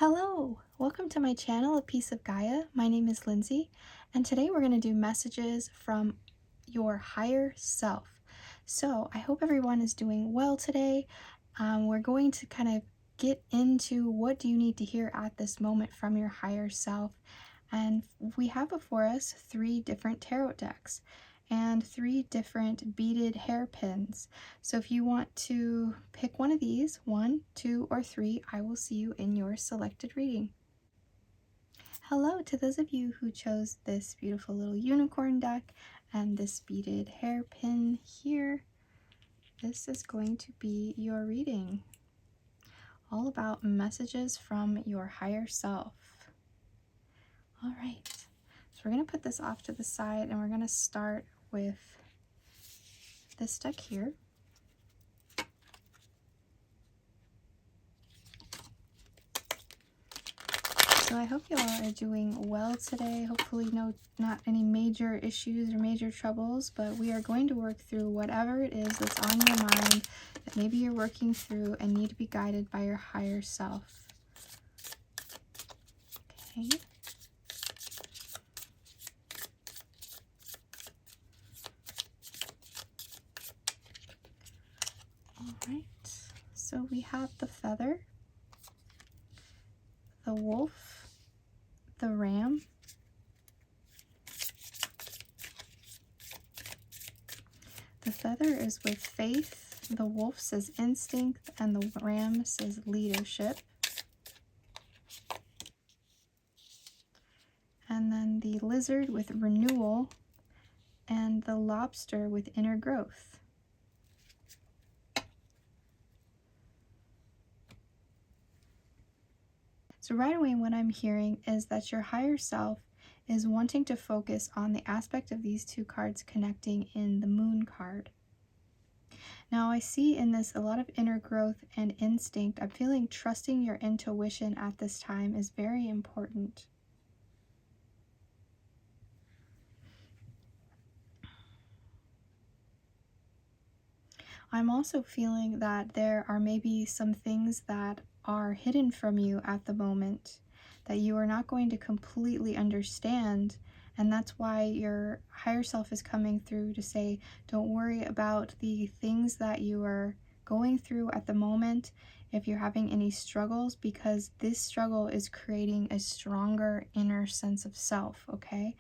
Hello, welcome to my channel, A Piece of Gaia. My name is Lindsay, and today we're going to do messages from your higher self. So I hope everyone is doing well today. We're going to kind of get into what do you need to hear at this moment from your higher self. And we have before us 3 different tarot decks and 3 different beaded hairpins. So if you want to pick one of these, 1, 2, or 3, I will see you in your selected reading. Hello to those of you who chose this beautiful little unicorn deck and this beaded hairpin here. This is going to be your reading, all about messages from your higher self. All right, so we're going to put this off to the side and we're going to start with this deck here. So I hope you all are doing well today. Hopefully not any major issues or major troubles, but we are going to work through whatever it is that's on your mind that maybe you're working through and need to be guided by your higher self. Okay. All right. So we have the feather, the wolf, the ram, the feather is with faith, the wolf says instinct, and the ram says leadership. And then the lizard with renewal, and the lobster with inner growth. So right away what I'm hearing is that your higher self is wanting to focus on the aspect of these 2 cards connecting in the moon card. Now I see in this a lot of inner growth and instinct. I'm feeling trusting your intuition at this time is very important. I'm also feeling that there are maybe some things that are hidden from you at the moment that you are not going to completely understand, and that's why your higher self is coming through to say, don't worry about the things that you are going through at the moment if you're having any struggles, because this struggle is creating a stronger inner sense of self, okay?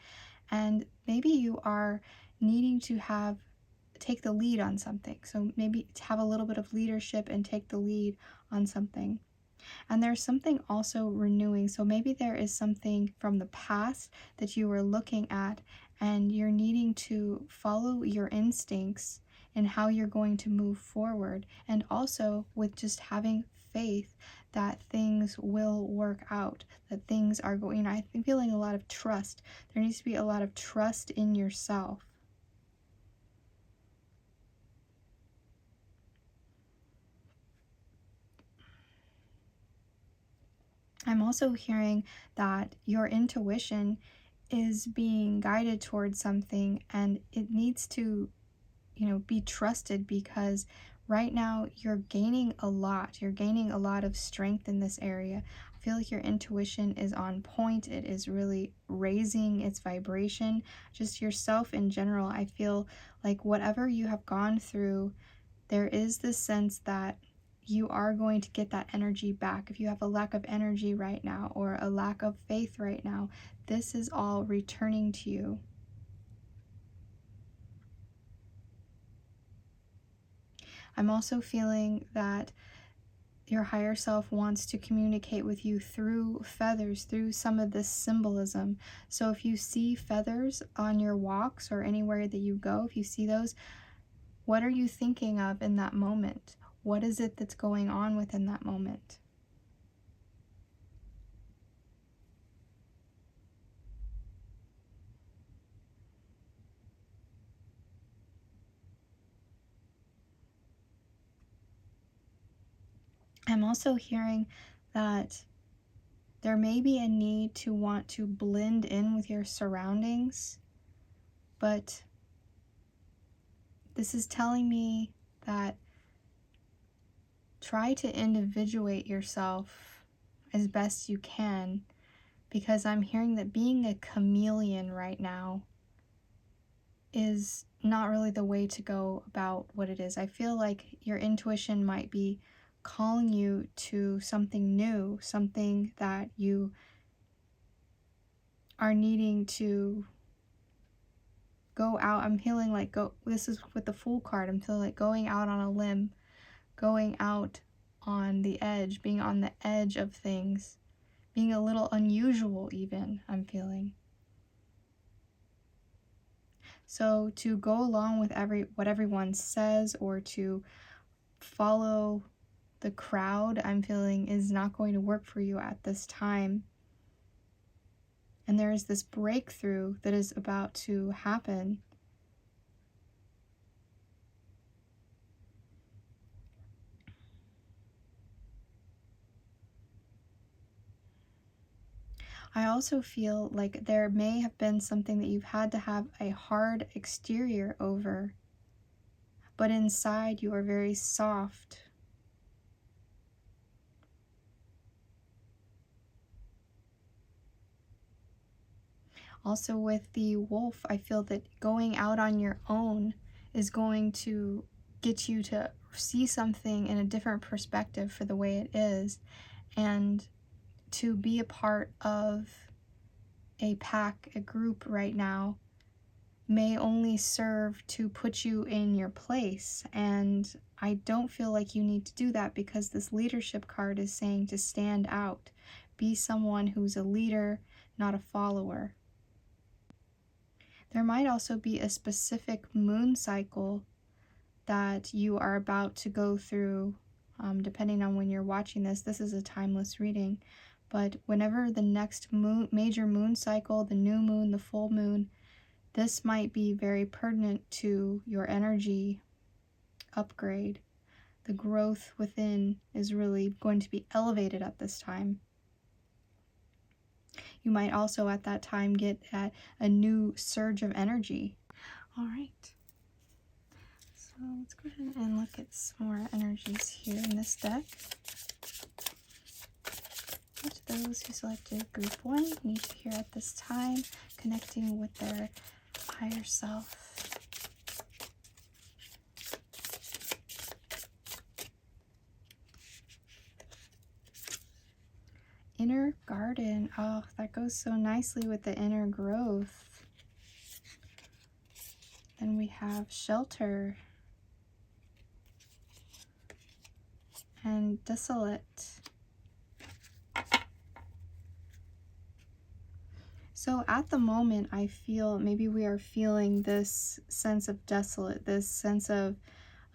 And maybe you are needing to take the lead on something. So maybe have a little bit of leadership and take the lead on something. And there's something also renewing. So maybe there is something from the past that you were looking at and you're needing to follow your instincts in how you're going to move forward. And also with just having faith that things will work out, that things are going, I'm feeling a lot of trust. There needs to be a lot of trust in yourself. I'm also hearing that your intuition is being guided towards something and it needs to, be trusted, because right now you're gaining a lot. You're gaining a lot of strength in this area. I feel like your intuition is on point. It is really raising its vibration. Just yourself in general, I feel like whatever you have gone through, there is this sense that you are going to get that energy back. If you have a lack of energy right now or a lack of faith right now, this is all returning to you. I'm also feeling that your higher self wants to communicate with you through feathers, through some of this symbolism. So if you see feathers on your walks or anywhere that you go, if you see those, what are you thinking of in that moment? What is it that's going on within that moment? I'm also hearing that there may be a need to want to blend in with your surroundings, but this is telling me that try to individuate yourself as best you can, because I'm hearing that being a chameleon right now is not really the way to go about what it is. I feel like your intuition might be calling you to something new, something that you are needing to go out. I'm feeling like this is with the Fool card. I'm feeling like going out on a limb, going out on the edge, being on the edge of things, being a little unusual even, I'm feeling. So to go along with what everyone says, or to follow the crowd, I'm feeling is not going to work for you at this time. And there is this breakthrough that is about to happen. I also feel like there may have been something that you've had to have a hard exterior over, but inside you are very soft. Also with the wolf, I feel that going out on your own is going to get you to see something in a different perspective for the way it is, and to be a part of a pack, a group right now, may only serve to put you in your place. And I don't feel like you need to do that, because this leadership card is saying to stand out. Be someone who's a leader, not a follower. There might also be a specific moon cycle that you are about to go through, depending on when you're watching this. This is a timeless reading, but whenever the next major moon cycle, the new moon, the full moon, this might be very pertinent to your energy upgrade. The growth within is really going to be elevated at this time. You might also at that time get at a new surge of energy. All right. So let's go ahead and look at some more energies here in this deck. What do those who selected group 1 need to hear at this time, connecting with their higher self? Inner garden. Oh, that goes so nicely with the inner growth. Then we have shelter and desolate. So at the moment, I feel maybe we are feeling this sense of desolate, this sense of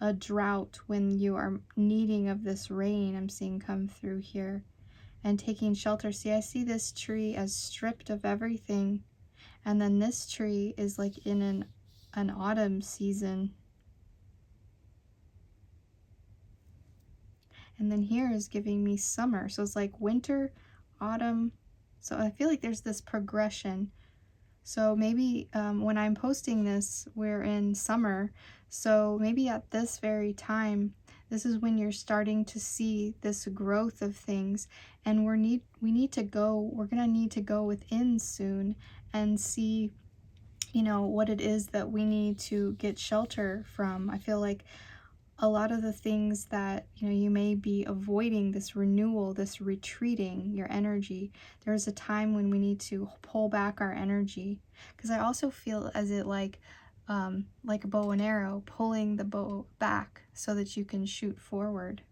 a drought when you are needing of this rain I'm seeing come through here, and taking shelter. See, I see this tree as stripped of everything, and then this tree is like in an autumn season. And then here is giving me summer. So it's like winter, autumn. So I feel like there's this progression. So maybe when I'm posting this, we're in summer. So maybe at this very time, this is when you're starting to see this growth of things. And we're gonna need to go within soon and see, you know, what it is that we need to get shelter from. I feel like a lot of the things that, you know, you may be avoiding, this renewal, this retreating your energy, there's a time when we need to pull back our energy. Because I also feel as it like a bow and arrow, pulling the bow back so that you can shoot forward.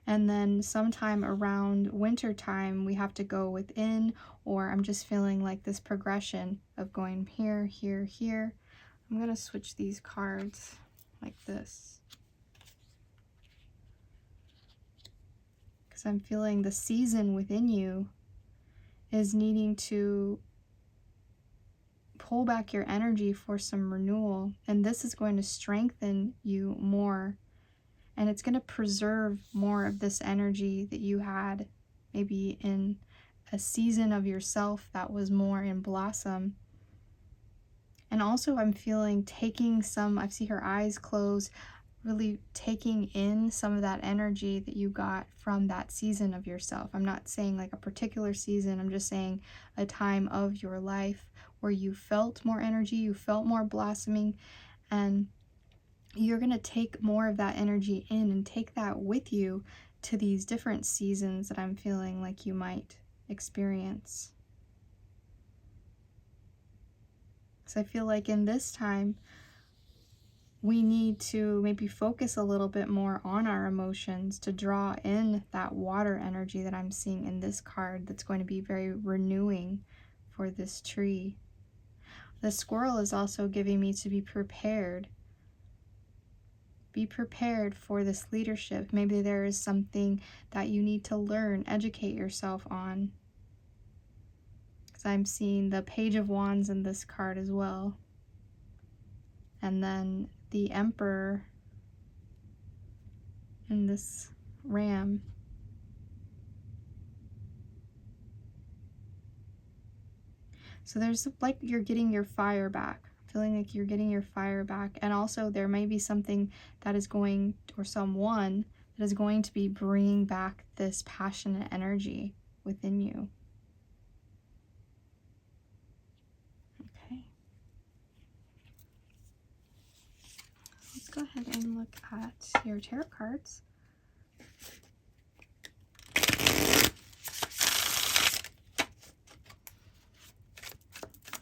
And then sometime around winter time, we have to go within, or I'm just feeling like this progression of going here, here, here. I'm going to switch these cards like this, because I'm feeling the season within you is needing to pull back your energy for some renewal, and this is going to strengthen you more, and it's going to preserve more of this energy that you had maybe in a season of yourself that was more in blossom. And also I'm feeling taking some, I see her eyes closed, really taking in some of that energy that you got from that season of yourself. I'm not saying like a particular season, I'm just saying a time of your life where you felt more energy, you felt more blossoming, and you're going to take more of that energy in and take that with you to these different seasons that I'm feeling like you might experience. So I feel like in this time, we need to maybe focus a little bit more on our emotions to draw in that water energy that I'm seeing in this card that's going to be very renewing for this tree. The squirrel is also giving me to be prepared. Be prepared for this leadership. Maybe there is something that you need to learn, educate yourself on. Because I'm seeing the Page of Wands in this card as well. And then the Emperor in this ram. So there's like you're getting your fire back. Feeling like you're getting your fire back. And also there may be something that is going, or someone that is going to be bringing back this passionate energy within you. Okay. Let's go ahead and look at your tarot cards.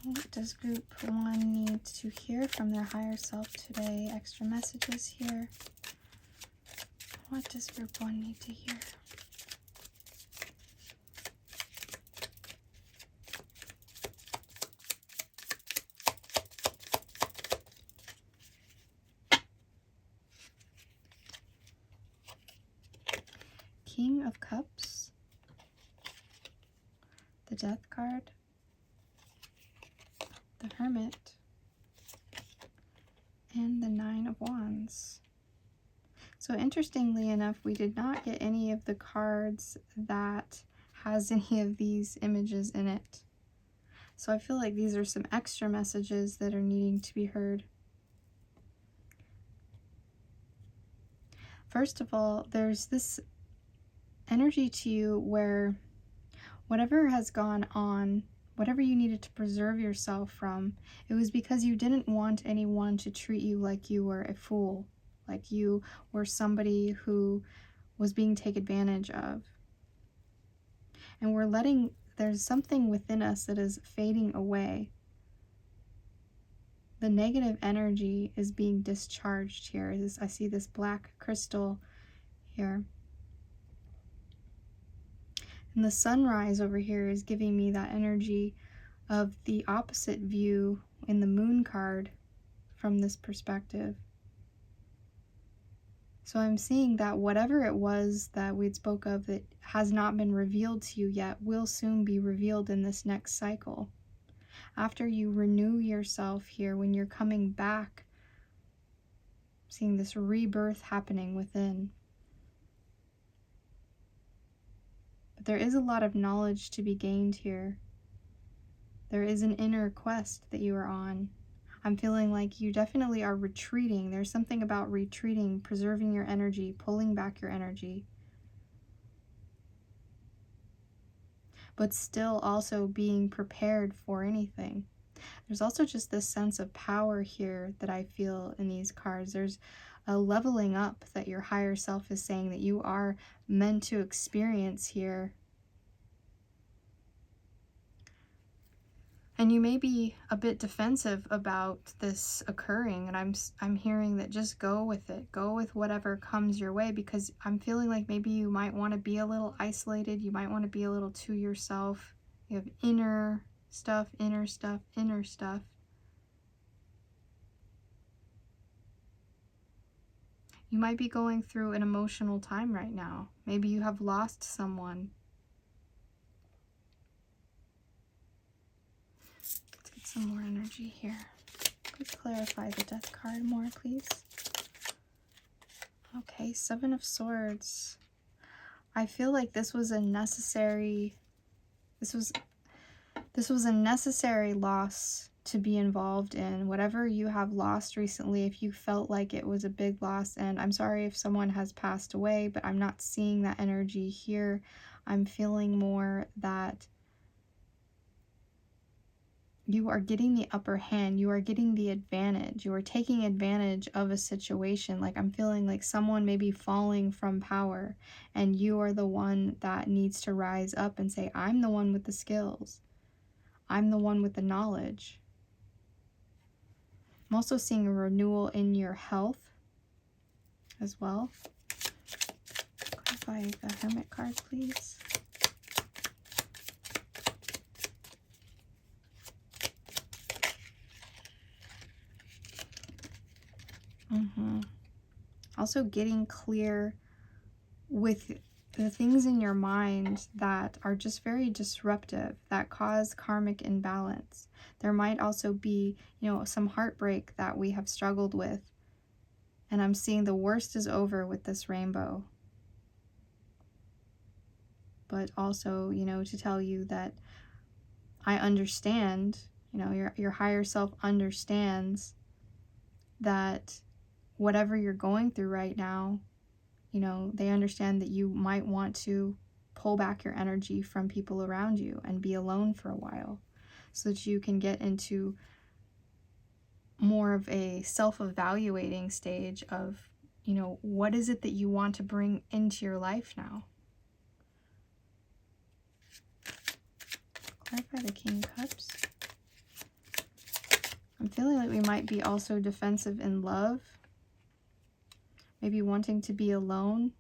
What does group 1 need to hear from their higher self today? Extra messages here. What does group 1 need to hear? King of Cups, the Death card, the Hermit, and the Nine of Wands. So interestingly enough, we did not get any of the cards that has any of these images in it. So I feel like these are some extra messages that are needing to be heard. First of all, there's this energy to you where whatever has gone on, whatever you needed to preserve yourself from, it was because you didn't want anyone to treat you like you were a fool, like you were somebody who was being taken advantage of. And there's something within us that is fading away. The negative energy is being discharged here. I see this black crystal here. And the sunrise over here is giving me that energy of the opposite view in the moon card from this perspective. So I'm seeing that whatever it was that we'd spoke of that has not been revealed to you yet will soon be revealed in this next cycle. After you renew yourself here, when you're coming back, seeing this rebirth happening within. But there is a lot of knowledge to be gained here. There is an inner quest that you are on. I'm feeling like you definitely are retreating. There's something about retreating, preserving your energy, pulling back your energy. But still also being prepared for anything. There's also just this sense of power here that I feel in these cards. There's a leveling up that your higher self is saying that you are meant to experience here. And you may be a bit defensive about this occurring, and I'm hearing that just go with it. Go with whatever comes your way, because I'm feeling like maybe you might want to be a little isolated. You might want to be a little to yourself. You have inner stuff, inner stuff, inner stuff. You might be going through an emotional time right now. Maybe you have lost someone. Let's get some more energy here. Please clarify the Death card more, please. Okay, Seven of Swords. I feel like this was a necessary, this was a necessary loss to be involved in. Whatever you have lost recently, if you felt like it was a big loss, and I'm sorry if someone has passed away, but I'm not seeing that energy here. I'm feeling more that you are getting the upper hand, you are getting the advantage, you are taking advantage of a situation. Like, I'm feeling like someone may be falling from power, and you are the one that needs to rise up and say, I'm the one with the skills, I'm the one with the knowledge. I'm also seeing a renewal in your health as well. Clarify the Hermit card, please. Also getting clear with the things in your mind that are just very disruptive, that cause karmic imbalance. There might also be, some heartbreak that we have struggled with. And I'm seeing the worst is over with this rainbow. But also, to tell you that I understand, your higher self understands that whatever you're going through right now, they understand that you might want to pull back your energy from people around you and be alone for a while so that you can get into more of a self-evaluating stage of, what is it that you want to bring into your life now? Clarify the King of Cups. I'm feeling like we might be also defensive in love. Maybe wanting to be alone.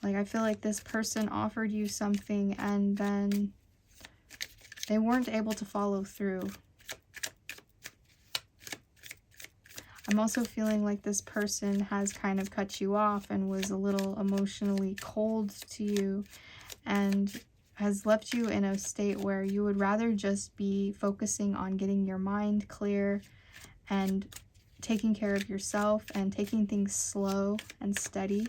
Like, I feel like this person offered you something and then they weren't able to follow through. I'm also feeling like this person has kind of cut you off and was a little emotionally cold to you and has left you in a state where you would rather just be focusing on getting your mind clear and taking care of yourself and taking things slow and steady.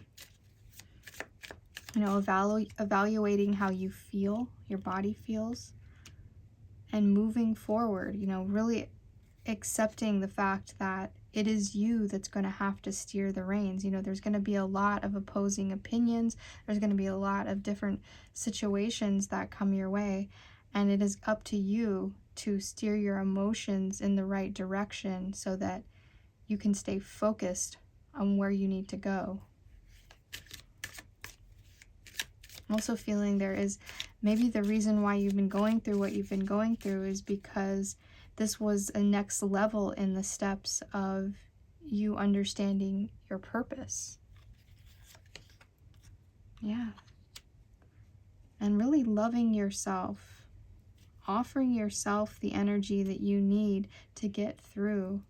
Evaluating how you feel, your body feels, and moving forward, really accepting the fact that it is you that's going to have to steer the reins. There's going to be a lot of opposing opinions. There's going to be a lot of different situations that come your way. And it is up to you to steer your emotions in the right direction so that you can stay focused on where you need to go. I'm also feeling there is maybe the reason why you've been going through what you've been going through is because this was a next level in the steps of you understanding your purpose. Yeah. And really loving yourself, offering yourself the energy that you need to get through.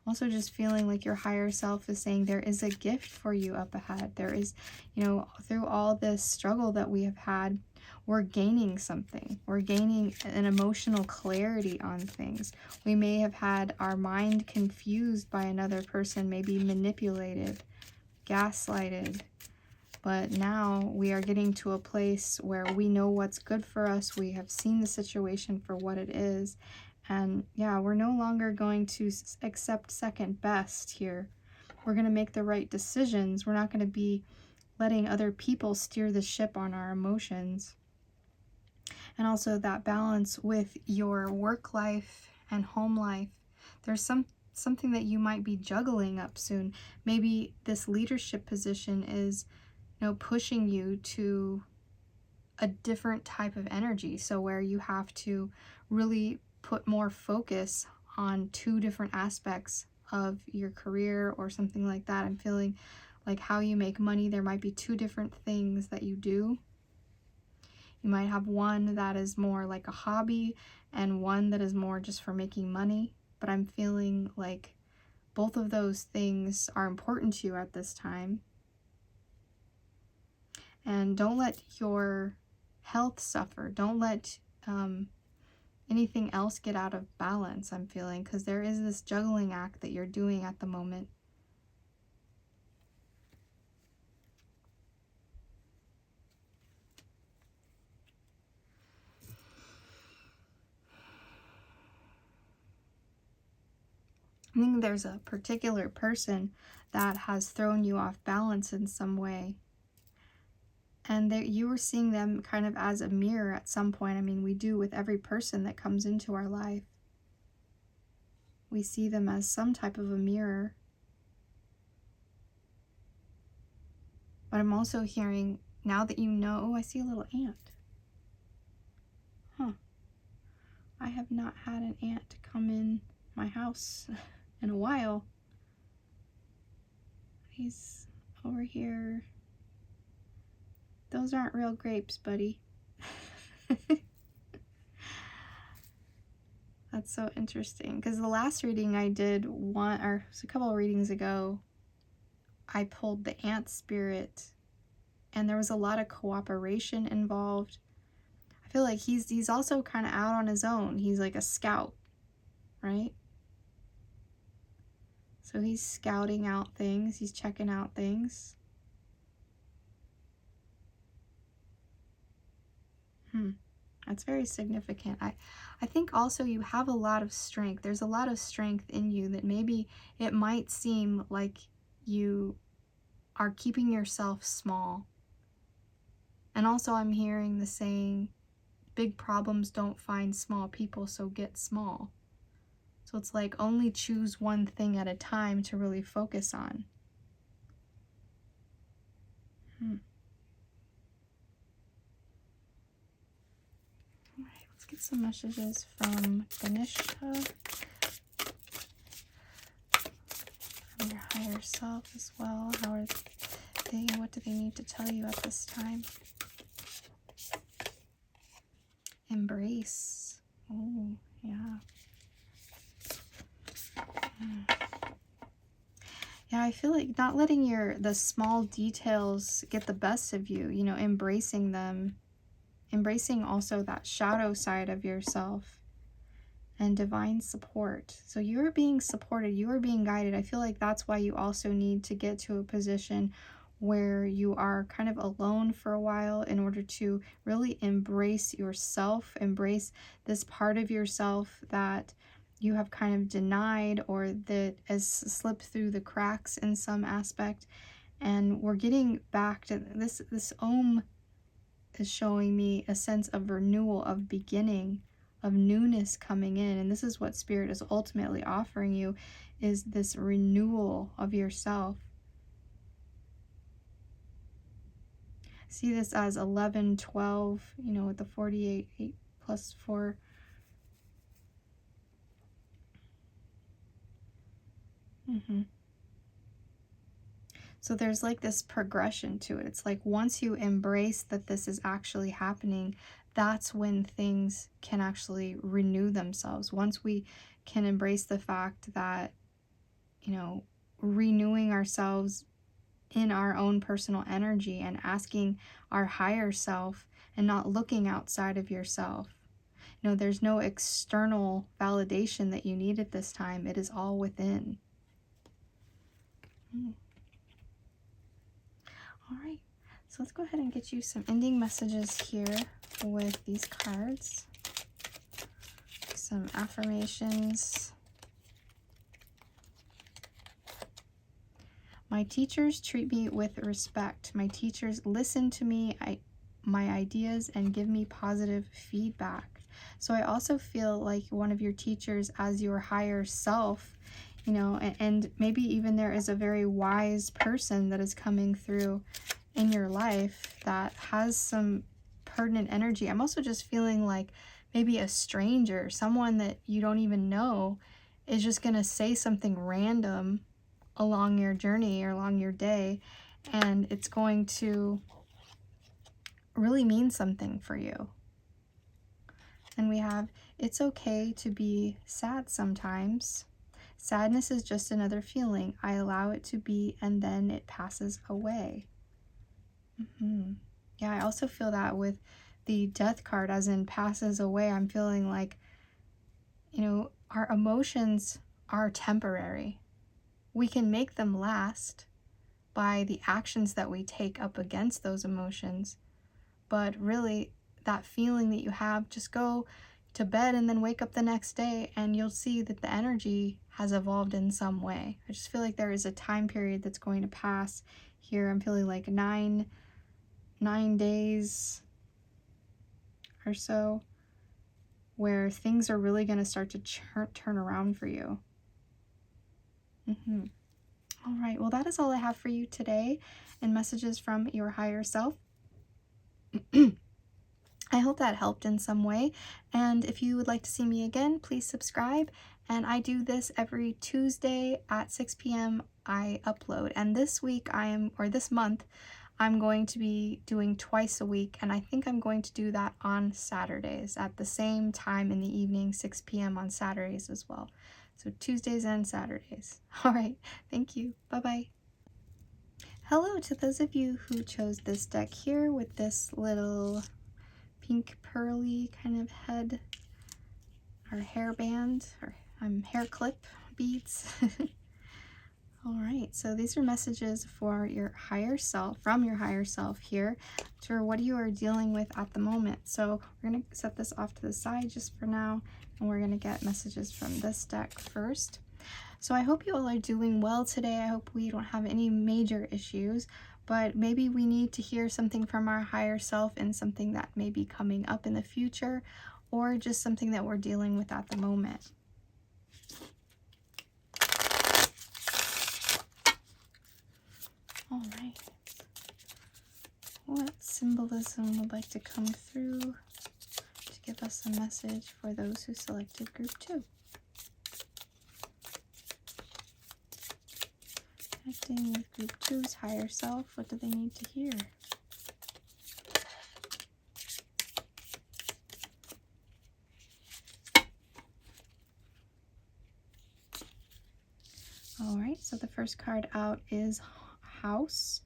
Also just feeling like your higher self is saying there is a gift for you up ahead. There is, through all this struggle that we have had, we're gaining something. We're gaining an emotional clarity on things. We may have had our mind confused by another person, maybe manipulated, gaslighted. But now we are getting to a place where we know what's good for us. We have seen the situation for what it is. And yeah, we're no longer going to accept second best here. We're going to make the right decisions. We're not going to be letting other people steer the ship on our emotions. And also that balance with your work life and home life. There's something that you might be juggling up soon. Maybe this leadership position is, pushing you to a different type of energy. So where you have to really put more focus on two different aspects of your career or something like that. I'm feeling like how you make money, there might be two different things that you do. You might have one that is more like a hobby and one that is more just for making money. But I'm feeling like both of those things are important to you at this time. And don't let your health suffer. Don't let anything else get out of balance, I'm feeling, because there is this juggling act that you're doing at the moment. I think there's a particular person that has thrown you off balance in some way. And that you were seeing them kind of as a mirror at some point. I mean, we do with every person that comes into our life. We see them as some type of a mirror. But I'm also hearing, now that you know, I see a little ant. Huh. I have not had an ant come in my house in a while. He's over here. Those aren't real grapes, buddy. That's so interesting, because the last reading I did, a couple of readings ago, I pulled the ant spirit, and there was a lot of cooperation involved. I feel like he's also kind of out on his own. He's like a scout, right? So he's scouting out things, he's checking out things. That's very significant. I think also you have a lot of strength. There's a lot of strength in you that maybe it might seem like you are keeping yourself small. And also I'm hearing the saying, big problems don't find small people, so get small. So it's like only choose one thing at a time to really focus on. Alright, let's get some messages from Ganesha, from your higher self as well. How are they, what do they need to tell you at this time? Embrace. Oh, yeah. Yeah, I feel like not letting the small details get the best of you, you know, embracing them. Embracing also that shadow side of yourself and divine support. So you are being supported, you are being guided. I feel like that's why you also need to get to a position where you are kind of alone for a while in order to really embrace yourself, embrace this part of yourself that you have kind of denied or that has slipped through the cracks in some aspect. And we're getting back to this Om is showing me a sense of renewal, of beginning, of newness coming in. And this is what Spirit is ultimately offering you, is this renewal of yourself. See this as 11, 12, you know, with the 48, 8 plus 4. So there's like this progression to it. It's like once you embrace that this is actually happening, that's when things can actually renew themselves. Once we can embrace the fact that, you know, renewing ourselves in our own personal energy and asking our higher self and not looking outside of yourself. You know, there's no external validation that you need at this time. It is all within. All right, so let's go ahead and get you some ending messages here with these cards. Some affirmations. My teachers treat me with respect. My teachers listen to me, my ideas, and give me positive feedback. So I also feel like one of your teachers as your higher self, you know, and maybe even there is a very wise person that is coming through in your life that has some pertinent energy. I'm also just feeling like maybe a stranger, someone that you don't even know, is just going to say something random along your journey or along your day, and it's going to really mean something for you. And we have, it's okay to be sad sometimes. Sadness is just another feeling. I allow it to be, and then it passes away. Yeah, I also feel that with the Death card, as in passes away. I'm feeling like, you know, our emotions are temporary. We can make them last by the actions that we take up against those emotions. But really, that feeling that you have, just go to bed and then wake up the next day and you'll see that the energy has evolved in some way. I just feel like there is a time period that's going to pass here. I'm feeling like nine days or so where things are really going to start to turn around for you. All right, well, that is all I have for you today in messages from your higher self. I hope that helped in some way, and if you would like to see me again, please subscribe. And I do this every Tuesday at 6 p.m. I upload, and this month I'm going to be doing twice a week, and I think I'm going to do that on Saturdays at the same time in the evening, 6 p.m. on Saturdays as well. So Tuesdays and Saturdays. All right, thank you. Bye-bye. Hello to those of you who chose this deck here with this little pink pearly kind of head or hairband or hair clip beads. All right, so these are messages for your higher self, from your higher self here, for what you are dealing with at the moment. So we're going to set this off to the side just for now, and we're going to get messages from this deck first. So I hope you all are doing well today. I hope we don't have any major issues, but maybe we need to hear something from our higher self and something that may be coming up in the future, or just something that we're dealing with at the moment. All right. What symbolism would like to come through to give us a message for those who selected group 2? Connecting with group 2's higher self, what do they need to hear? All right, so the first card out is House,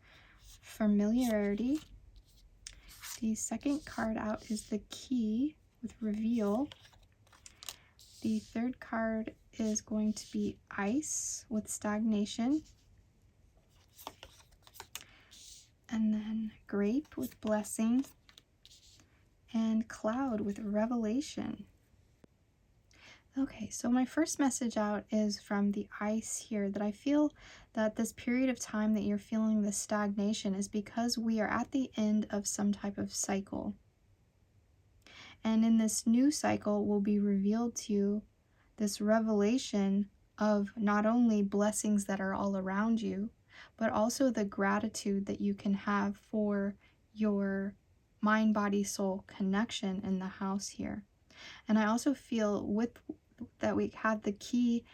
Familiarity. The second card out is the Key with Reveal. The third card is going to be Ice with Stagnation. And then Grape with Blessing. And Cloud with Revelation. Okay, so my first message out is from the Ice here, that I feel that this period of time that you're feeling this stagnation is because we are at the end of some type of cycle. And in this new cycle will be revealed to you this revelation of not only blessings that are all around you, but also the gratitude that you can have for your mind, body, soul connection in the house here. And I also feel with that we have the Key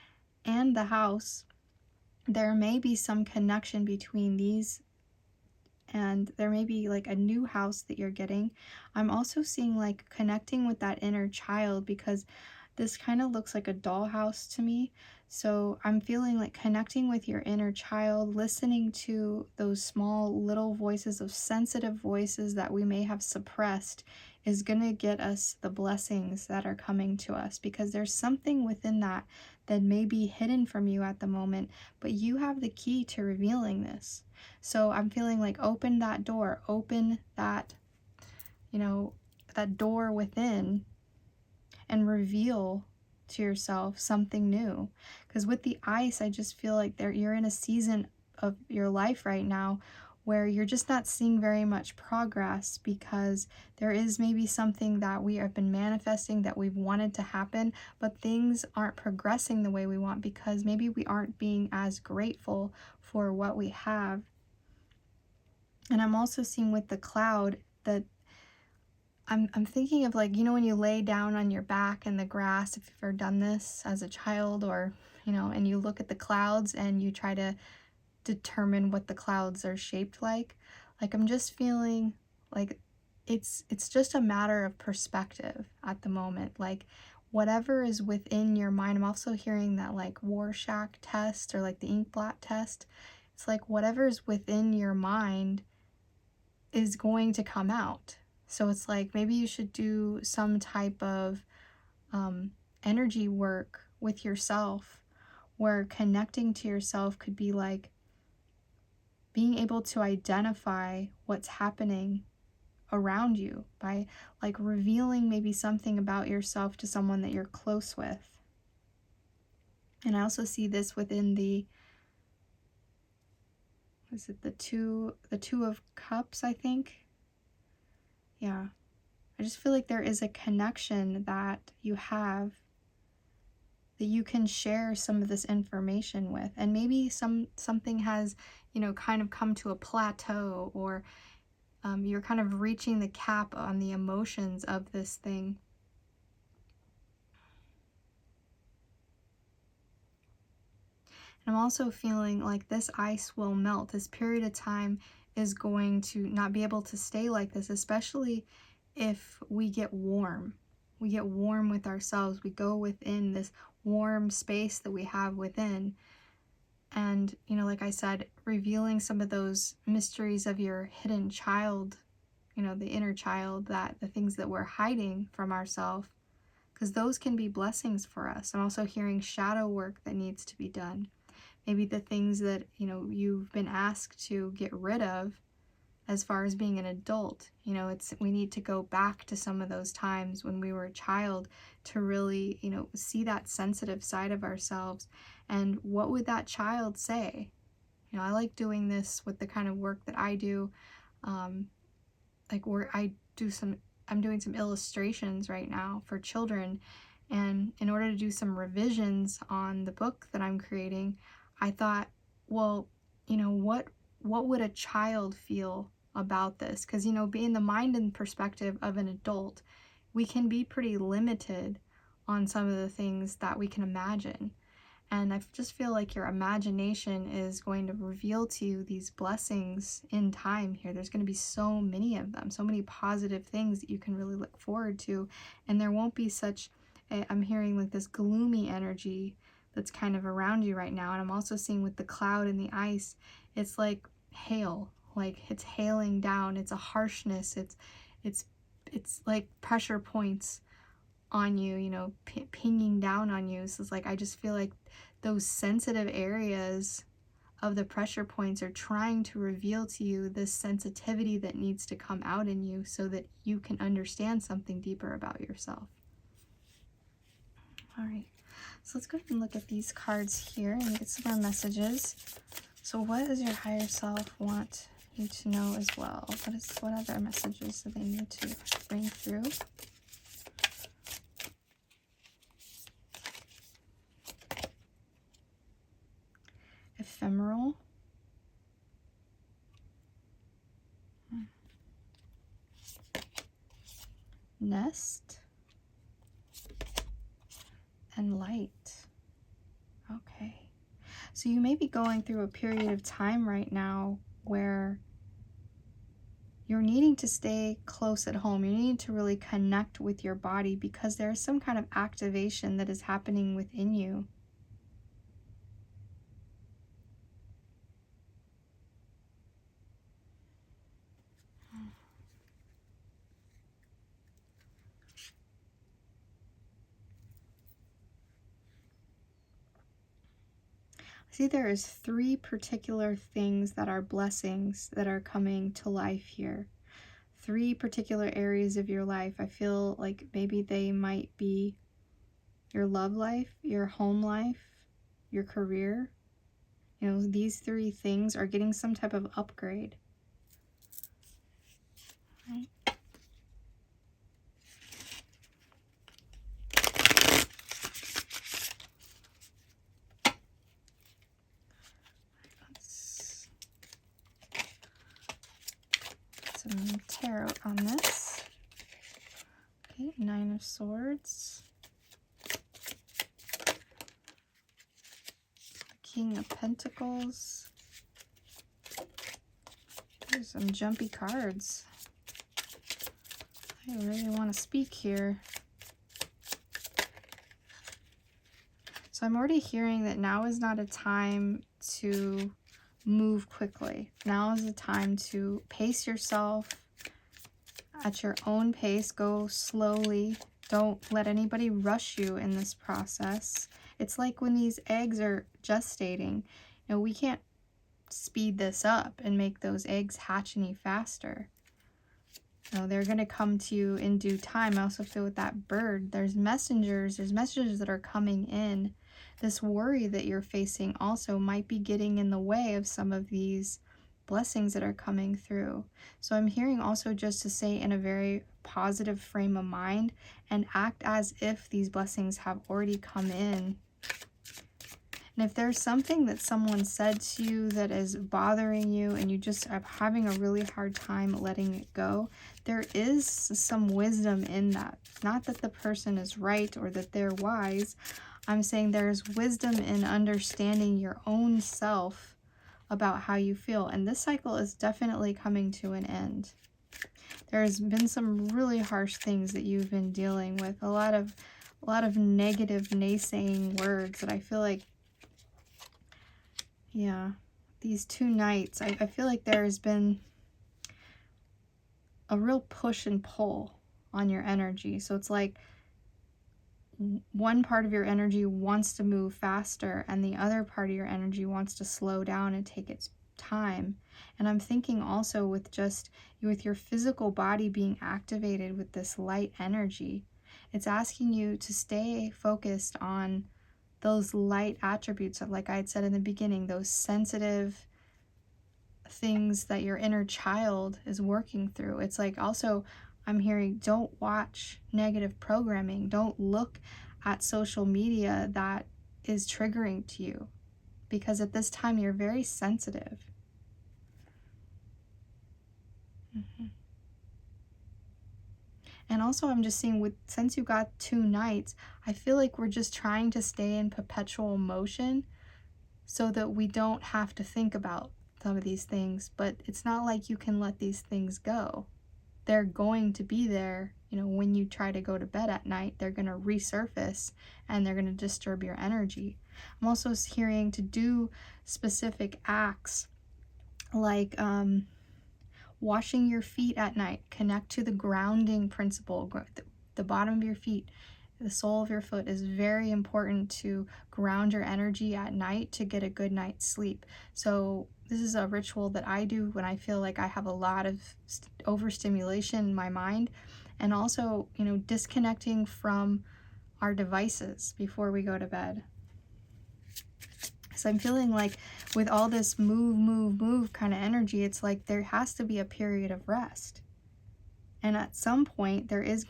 and the House, there may be some connection between these, and there may be like a new house that you're getting. I'm also seeing like connecting with that inner child, because this kind of looks like a dollhouse to me. So I'm feeling like connecting with your inner child, listening to those small little voices of sensitive voices that we may have suppressed is going to get us the blessings that are coming to us, because there's something within that that may be hidden from you at the moment, but you have the key to revealing this. So I'm feeling like open that door, open that, that door within, and reveal to yourself something new. Because with the Ice, I just feel like you're in a season of your life right now where you're just not seeing very much progress, because there is maybe something that we have been manifesting that we've wanted to happen, but things aren't progressing the way we want because maybe we aren't being as grateful for what we have. And I'm also seeing with the Cloud that I'm thinking of, like, when you lay down on your back in the grass, if you've ever done this as a child, or, and you look at the clouds and you try to determine what the clouds are shaped like. Like, I'm just feeling like it's just a matter of perspective at the moment. Like, whatever is within your mind. I'm also hearing that like Rorschach test, or like the ink blot test. It's like whatever is within your mind is going to come out. So it's like maybe you should do some type of energy work with yourself, where connecting to yourself could be like being able to identify what's happening around you by like revealing maybe something about yourself to someone that you're close with. And I also see this within the, is it the two of cups, I think? Yeah. I just feel like there is a connection that you have that you can share some of this information with. And maybe something has, kind of come to a plateau, or you're kind of reaching the cap on the emotions of this thing. And I'm also feeling like this ice will melt. This period of time is going to not be able to stay like this, especially if we get warm. We get warm with ourselves. We go within this warm space that we have within. And, like I said, revealing some of those mysteries of your hidden child, the inner child, that the things that we're hiding from ourselves, because those can be blessings for us. I'm also hearing shadow work that needs to be done. Maybe the things that, you've been asked to get rid of as far as being an adult. We need to go back to some of those times when we were a child to really, see that sensitive side of ourselves. And what would that child say? I like doing this with the kind of work that I do. Like where I'm doing some illustrations right now for children. And in order to do some revisions on the book that I'm creating, I thought, well, what would a child feel about this? Because, being the mind and perspective of an adult, we can be pretty limited on some of the things that we can imagine. And I just feel like your imagination is going to reveal to you these blessings in time here. There's going to be so many of them, so many positive things that you can really look forward to. And there won't be such, I'm hearing like this gloomy energy that's kind of around you right now. And I'm also seeing with the cloud and the ice, it's like hail, like it's hailing down. It's a harshness. It's like pressure points on you, pinging down on you. So it's like, I just feel like those sensitive areas of the pressure points are trying to reveal to you this sensitivity that needs to come out in you so that you can understand something deeper about yourself. All right, so let's go ahead and look at these cards here and get some more messages. So what does your higher self want you to know as well? What other messages do they need to bring through? Ephemeral. Nest. And light. Okay. So you may be going through a period of time right now where you're needing to stay close at home. You need to really connect with your body because there's some kind of activation that is happening within you. See, there is 3 particular things that are blessings that are coming to life here. 3 particular areas of your life. I feel like maybe they might be your love life, your home life, your career. These 3 things are getting some type of upgrade. Right. Let's get some tarot on this. Okay, 9 of Swords. King of Pentacles. There's some jumpy cards. I really want to speak here. So I'm already hearing that now is not a time to move quickly. Now is the time to pace yourself at your own pace. Go slowly. Don't let anybody rush you in this process. It's like when these eggs are gestating. We can't speed this up and make those eggs hatch any faster. They're going to come to you in due time. I also feel with that bird, there's messages that are coming in this worry that you're facing also might be getting in the way of some of these blessings that are coming through. So I'm hearing also just to stay in a very positive frame of mind and act as if these blessings have already come in. And if there's something that someone said to you that is bothering you and you just are having a really hard time letting it go, there is some wisdom in that. Not that the person is right or that they're wise. I'm saying there's wisdom in understanding your own self about how you feel. And this cycle is definitely coming to an end. There's been some really harsh things that you've been dealing with. A lot of negative naysaying words that I feel like, yeah, these 2 nights, I feel like there's been a real push and pull on your energy. So it's like one part of your energy wants to move faster and the other part of your energy wants to slow down and take its time. And I'm thinking also with your physical body being activated with this light energy, it's asking you to stay focused on those light attributes of, like I had said in the beginning, those sensitive things that your inner child is working through. It's like also I'm hearing, don't watch negative programming. Don't look at social media that is triggering to you, because at this time you're very sensitive. And also I'm just seeing since you got 2 nights, I feel like we're just trying to stay in perpetual motion so that we don't have to think about some of these things. But it's not like you can let these things go. They're going to be there, when you try to go to bed at night. They're going to resurface and they're going to disturb your energy. I'm also hearing to do specific acts like washing your feet at night. Connect to the grounding principle. The bottom of your feet, the sole of your foot is very important to ground your energy at night to get a good night's sleep. So this is a ritual that I do when I feel like I have a lot of overstimulation in my mind. And also, disconnecting from our devices before we go to bed. So I'm feeling like with all this move kind of energy, it's like there has to be a period of rest. And at some point there's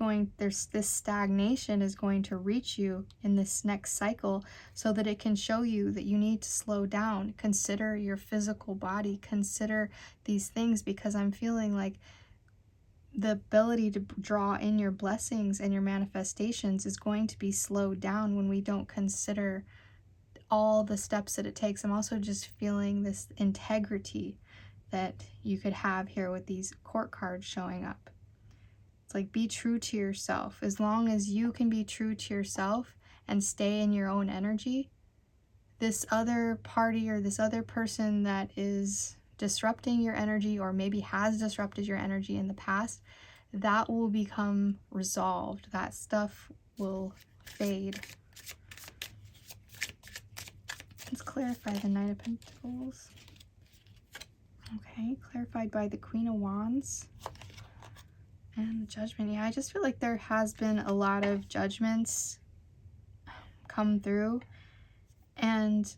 this stagnation is going to reach you in this next cycle, so that it can show you that you need to slow down. Consider your physical body, consider these things, because I'm feeling like the ability to draw in your blessings and your manifestations is going to be slowed down when we don't consider all the steps that it takes. I'm also just feeling this integrity that you could have here with these court cards showing up. It's like, be true to yourself. As long as you can be true to yourself and stay in your own energy, this other party or this other person that is disrupting your energy, or maybe has disrupted your energy in the past, that will become resolved. That stuff will fade. Let's clarify the Knight of Pentacles. Okay, clarified by the Queen of Wands and the Judgment. Yeah, I just feel like there has been a lot of judgments come through, and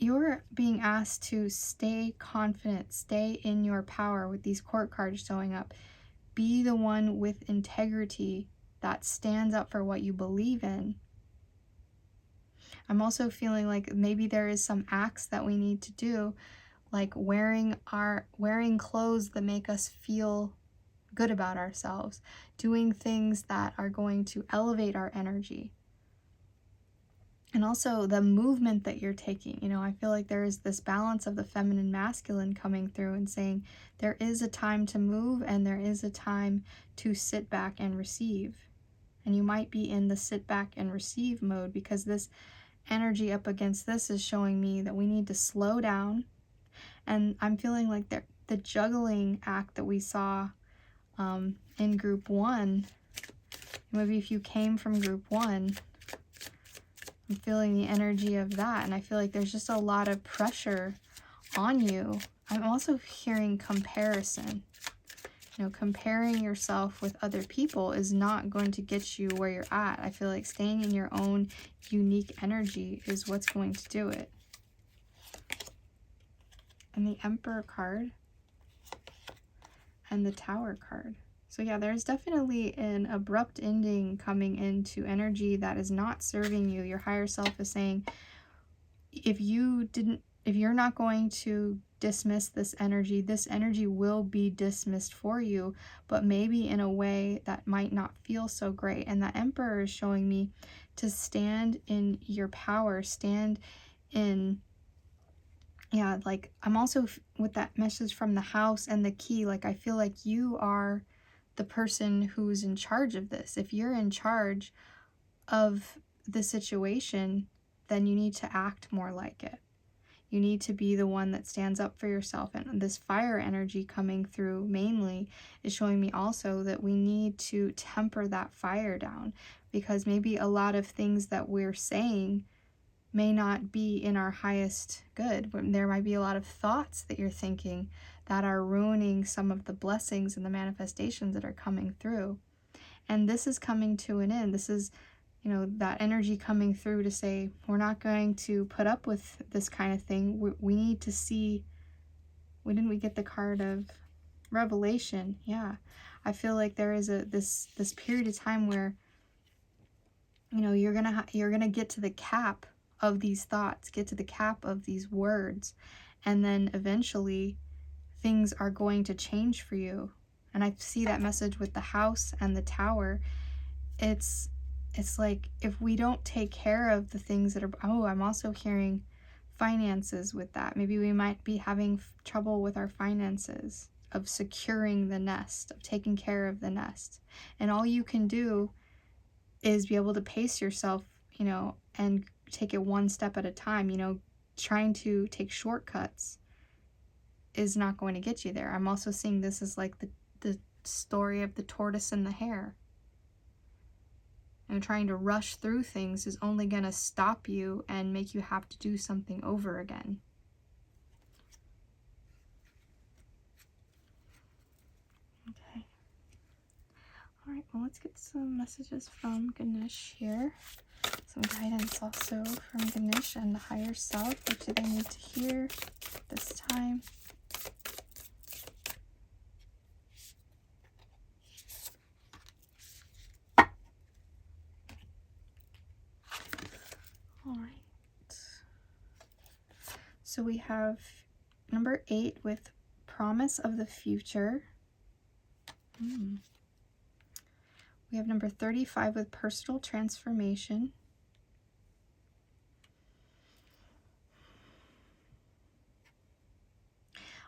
you're being asked to stay confident, stay in your power with these court cards showing up. Be the one with integrity that stands up for what you believe in. I'm also feeling like maybe there is some acts that we need to do, like wearing clothes that make us feel good about ourselves, doing things that are going to elevate our energy. And also the movement that you're taking. I feel like there is this balance of the feminine masculine coming through and saying there is a time to move and there is a time to sit back and receive. And you might be in the sit back and receive mode, because this energy up against this is showing me that we need to slow down. And I'm feeling like the juggling act that we saw in group 1, maybe if you came from group 1, I'm feeling the energy of that, and I feel like there's just a lot of pressure on you. I'm also hearing comparison. comparing yourself with other people is not going to get you where you're at. I feel like staying in your own unique energy is what's going to do it. And the Emperor card and the Tower card. So yeah, there's definitely an abrupt ending coming into energy that is not serving you. Your higher self is saying, if you're not going to dismiss this energy will be dismissed for you, but maybe in a way that might not feel so great. And the Emperor is showing me to stand in your power, stand in, yeah, like I'm also with that message from the House and the Key, like I feel like you are the person who's in charge of this. If you're in charge of the situation, then you need to act more like it. You need to be the one that stands up for yourself. And this fire energy coming through mainly is showing me also that we need to temper that fire down, because maybe a lot of things that we're saying may not be in our highest good. There might be a lot of thoughts that you're thinking that are ruining some of the blessings and the manifestations that are coming through. And this is coming to an end. This is, that energy coming through to say, we're not going to put up with this kind of thing. We need to see, didn't we get the card of Revelation? Yeah. I feel like there is this period of time where, you're gonna get to the cap of these thoughts, get to the cap of these words, and then eventually things are going to change for you. And I see that message with the House and the Tower. It's like, if we don't take care of the things that are, I'm also hearing finances with that. Maybe we might be having trouble with our finances, of securing the nest, of taking care of the nest. And all you can do is be able to pace yourself, and take it one step at a time. Trying to take shortcuts is not going to get you there. I'm also seeing this as like the story of the tortoise and the hare. And trying to rush through things is only going to stop you and make you have to do something over again. Okay. All right, well, let's get some messages from Ganesh here. Some guidance also from Ganesh and the higher self. What do they need to hear this time? All right. So we have number 8 with promise of the future. We have number 35 with personal transformation.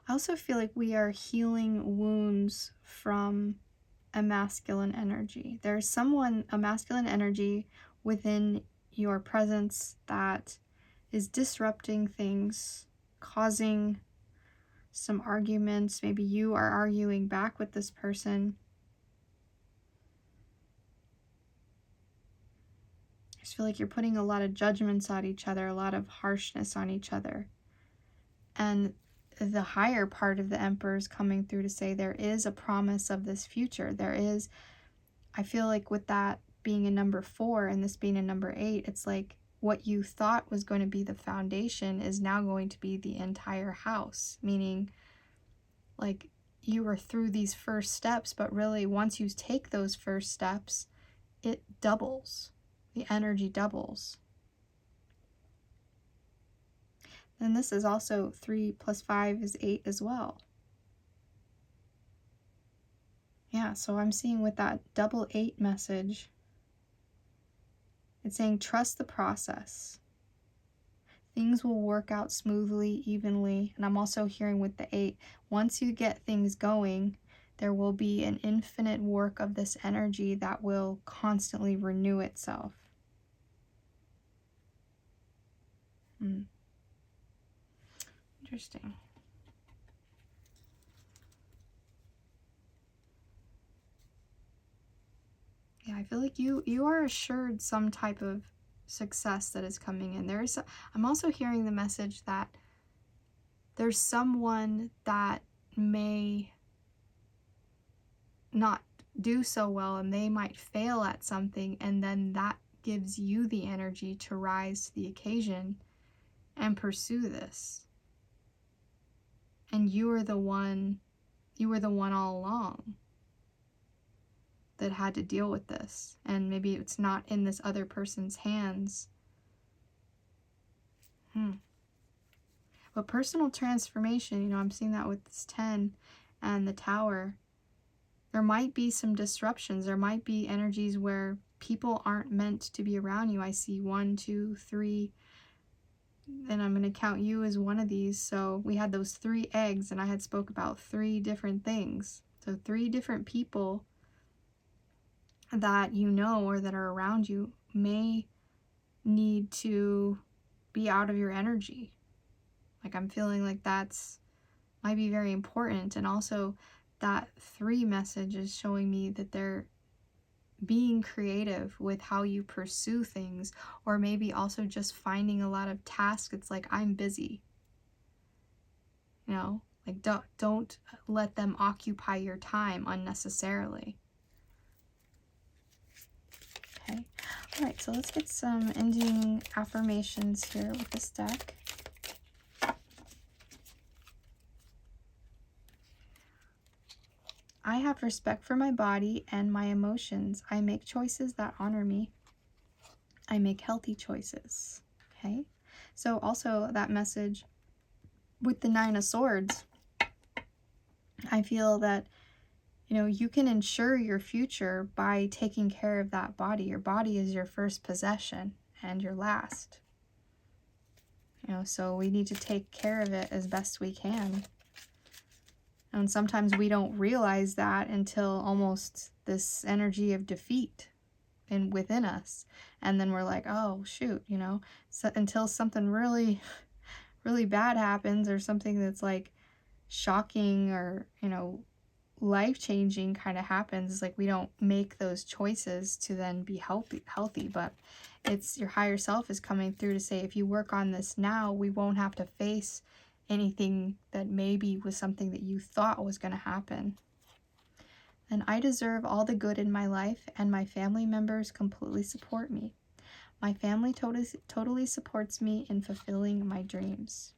I also feel like we are healing wounds from a masculine energy. There's a masculine energy within your presence that is disrupting things, causing some arguments. Maybe you are arguing back with this person. I just feel like you're putting a lot of judgments on each other, a lot of harshness on each other. And the higher part of the Emperor is coming through to say there is a promise of this future. I feel like with that being a number 4 and this being a number 8, it's like what you thought was going to be the foundation is now going to be the entire house. Meaning, like, you were through these first steps, but really once you take those first steps, it doubles. The energy doubles. And this is also 3 plus 5 is 8 as well. Yeah, so I'm seeing with that double 8 message, it's saying trust the process. Things will work out smoothly, evenly. And I'm also hearing with the 8, once you get things going, there will be an infinite work of this energy that will constantly renew itself. Interesting. Yeah, I feel like you are assured some type of success that is coming in. I'm also hearing the message that there's someone that may not do so well, and they might fail at something, and then that gives you the energy to rise to the occasion and pursue this. And you were the one all along that had to deal with this. And maybe it's not in this other person's hands. But personal transformation, I'm seeing that with this 10 and the Tower. There might be some disruptions. There might be energies where people aren't meant to be around you. I see 1, 2, 3, and I'm going to count you as one of these. So we had those 3 eggs, and I had spoke about 3 different things. So 3 different people that or that are around you may need to be out of your energy. Like, I'm feeling like might be very important. And also that 3 message is showing me that they're being creative with how you pursue things, or maybe also just finding a lot of tasks. It's like, I'm busy. Like, don't let them occupy your time unnecessarily. Okay. All right, so let's get some ending affirmations here with this deck. I have respect for my body and my emotions. I make choices that honor me. I make healthy choices. Okay. So also that message with the 9 of Swords, I feel that, you can ensure your future by taking care of that body. Your body is your first possession and your last. So we need to take care of it as best we can. And sometimes we don't realize that until almost this energy of defeat within us. And then we're like, oh, shoot, so until something really, really bad happens, or something that's like shocking or, life-changing kind of happens. It's like we don't make those choices to then be healthy. But it's your higher self is coming through to say, if you work on this now, we won't have to face anything that maybe was something that you thought was going to happen. And I deserve all the good in my life, and my family members completely support me. My family totally supports me in fulfilling my dreams.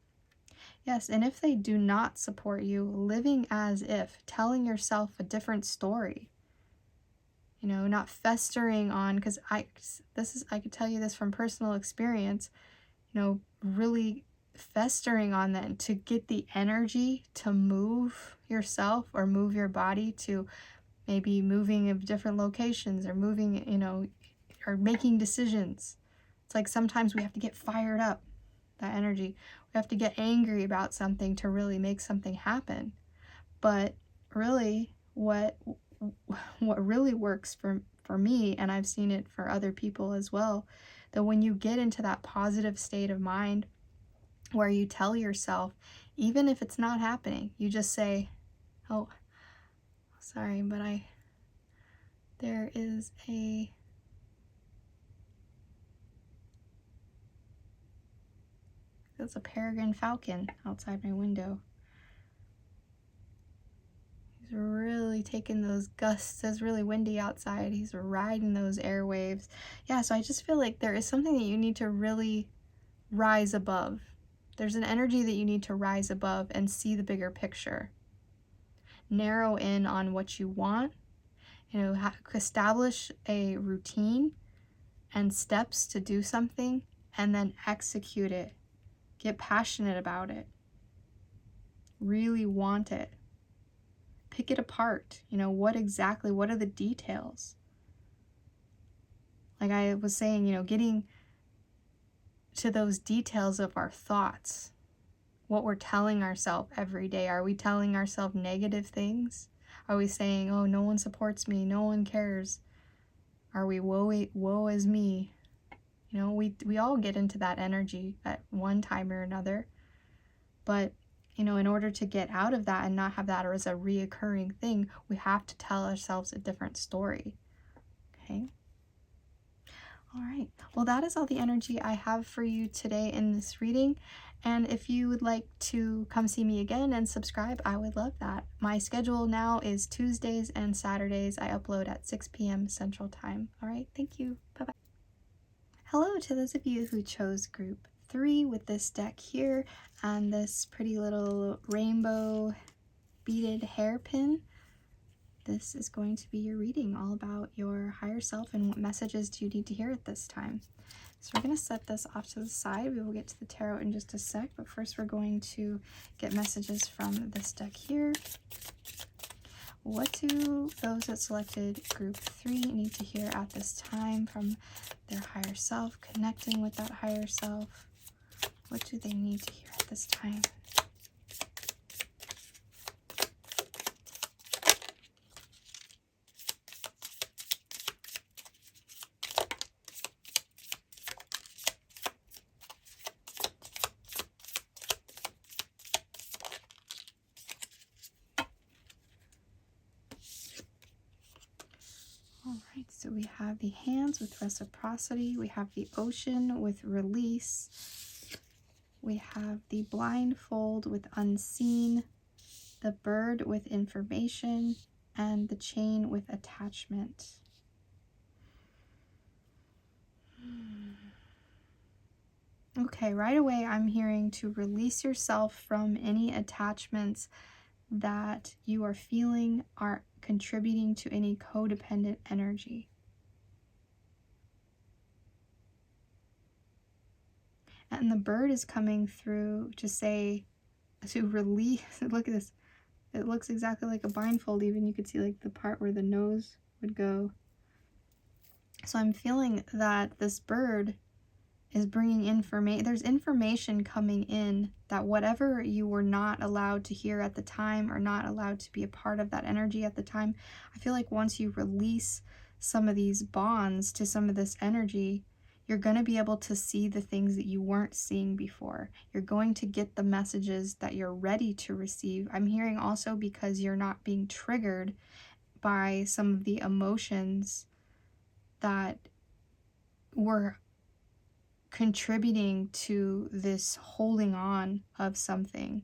Yes, and if they do not support you, living as if, telling yourself a different story. Not festering on, because I could tell you this from personal experience, really festering on that to get the energy to move yourself or move your body to maybe moving of different locations, or moving, or making decisions. It's like sometimes we have to get fired up, that energy. We have to get angry about something to really make something happen. But really, what really works for me, and I've seen it for other people as well, that when you get into that positive state of mind where you tell yourself, even if it's not happening, you just say, oh, sorry, but there is there's a peregrine falcon outside my window. He's really taking those gusts. It's really windy outside. He's riding those airwaves. Yeah, so I just feel like there is something that you need to really rise above. There's an energy that you need to rise above and see the bigger picture. Narrow in on what you want. Establish a routine and steps to do something, and then execute it. Get passionate about it. Really want it. Pick it apart. What are the details? Like I was saying, getting to those details of our thoughts, what we're telling ourselves every day. Are we telling ourselves negative things? Are we saying, oh, no one supports me, no one cares? Are we woe is me? We all get into that energy at one time or another. But, in order to get out of that and not have that as a reoccurring thing, we have to tell ourselves a different story. Okay? All right. Well, that is all the energy I have for you today in this reading. And if you would like to come see me again and subscribe, I would love that. My schedule now is Tuesdays and Saturdays. I upload at 6 p.m. Central Time. All right, thank you. Bye-bye. Hello to those of you who chose group 3 with this deck here and this pretty little rainbow beaded hairpin. This is going to be your reading, all about your higher self and what messages do you need to hear at this time. So we're going to set this off to the side. We will get to the tarot in just a sec, but first we're going to get messages from this deck here. What do those that selected group 3 need to hear at this time from their higher self, connecting with that higher self? What do they need to hear at this time? All right, so we have the hands with reciprocity, we have the ocean with release, we have the blindfold with unseen, the bird with information, and the chain with attachment. Okay, right away I'm hearing to release yourself from any attachments that you are feeling are contributing to any codependent energy. And the bird is coming through to say, to release. Look at this. It looks exactly like a blindfold. Even you could see like the part where the nose would go. So I'm feeling that this bird is bringing information. There's information coming in that whatever you were not allowed to hear at the time or not allowed to be a part of that energy at the time, I feel like once you release some of these bonds to some of this energy, you're going to be able to see the things that you weren't seeing before. You're going to get the messages that you're ready to receive. I'm hearing also because you're not being triggered by some of the emotions that were contributing to this holding on of something.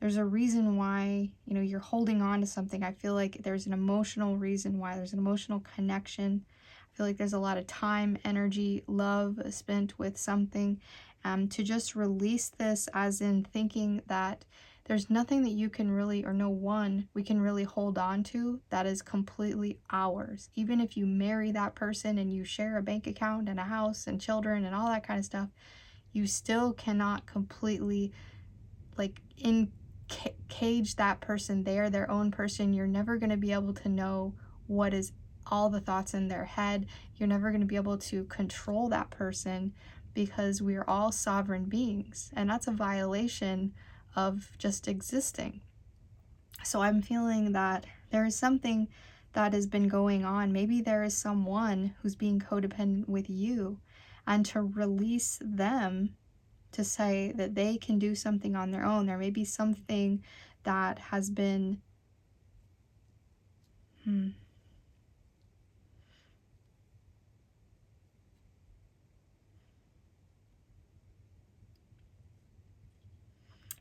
There's a reason why, you're holding on to something. I feel like there's an emotional reason why. There's an emotional connection. I feel like there's a lot of time, energy, love spent with something. To just release this, as in thinking that there's nothing that you can really, or no one we can really hold on to that is completely ours. Even if you marry that person and you share a bank account and a house and children and all that kind of stuff, you still cannot completely cage that person. They're their own person. You're never going to be able to know what is all the thoughts in their head. You're never going to be able to control that person, because we are all sovereign beings, and that's a violation of just existing. So I'm feeling that there is something that has been going on. Maybe there is someone who's being codependent with you, and to release them, to say that they can do something on their own. There may be something that has been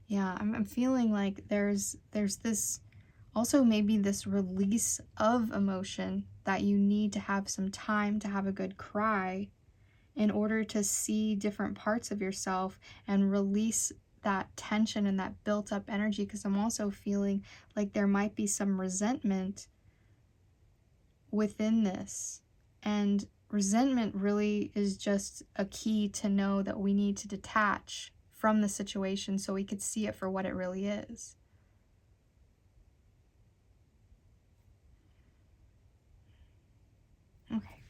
yeah, I'm feeling like there's this also maybe this release of emotion, that you need to have some time to have a good cry in order to see different parts of yourself and release that tension and that built up energy. Because I'm also feeling like there might be some resentment within this, and resentment really is just a key to know that we need to detach from the situation so we could see it for what it really is. Okay,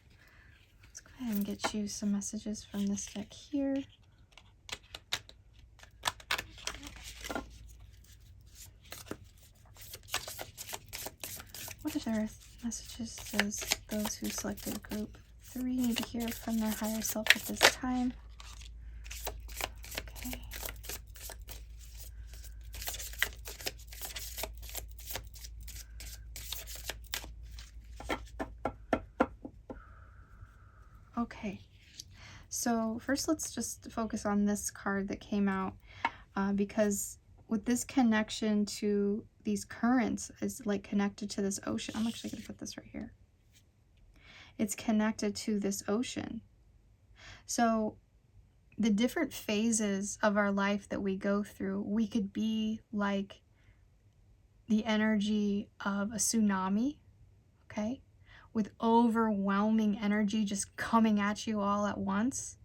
let's go ahead and get you some messages from this deck here. What other messages does those who selected group 3 need to hear from their higher self at this time? Okay. Okay, so first let's just focus on this card that came out. because with this connection to these currents is like connected to this ocean. I'm actually going to put this right here. It's connected to this ocean. So the different phases of our life that we go through, we could be like the energy of a tsunami, okay? With overwhelming energy just coming at you all at once.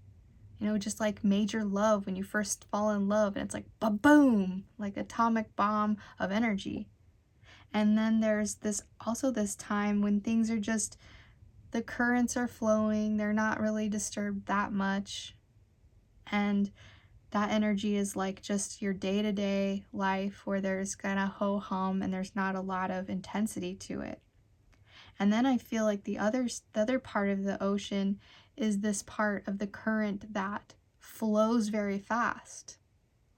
You know, just like major love when you first fall in love and it's like ba-boom, like atomic bomb of energy. And then there's this time when things are just, the currents are flowing, they're not really disturbed that much. And that energy is like just your day-to-day life where there's kind of ho-hum and there's not a lot of intensity to it. And then I feel like the other part of the ocean is this part of the current that flows very fast,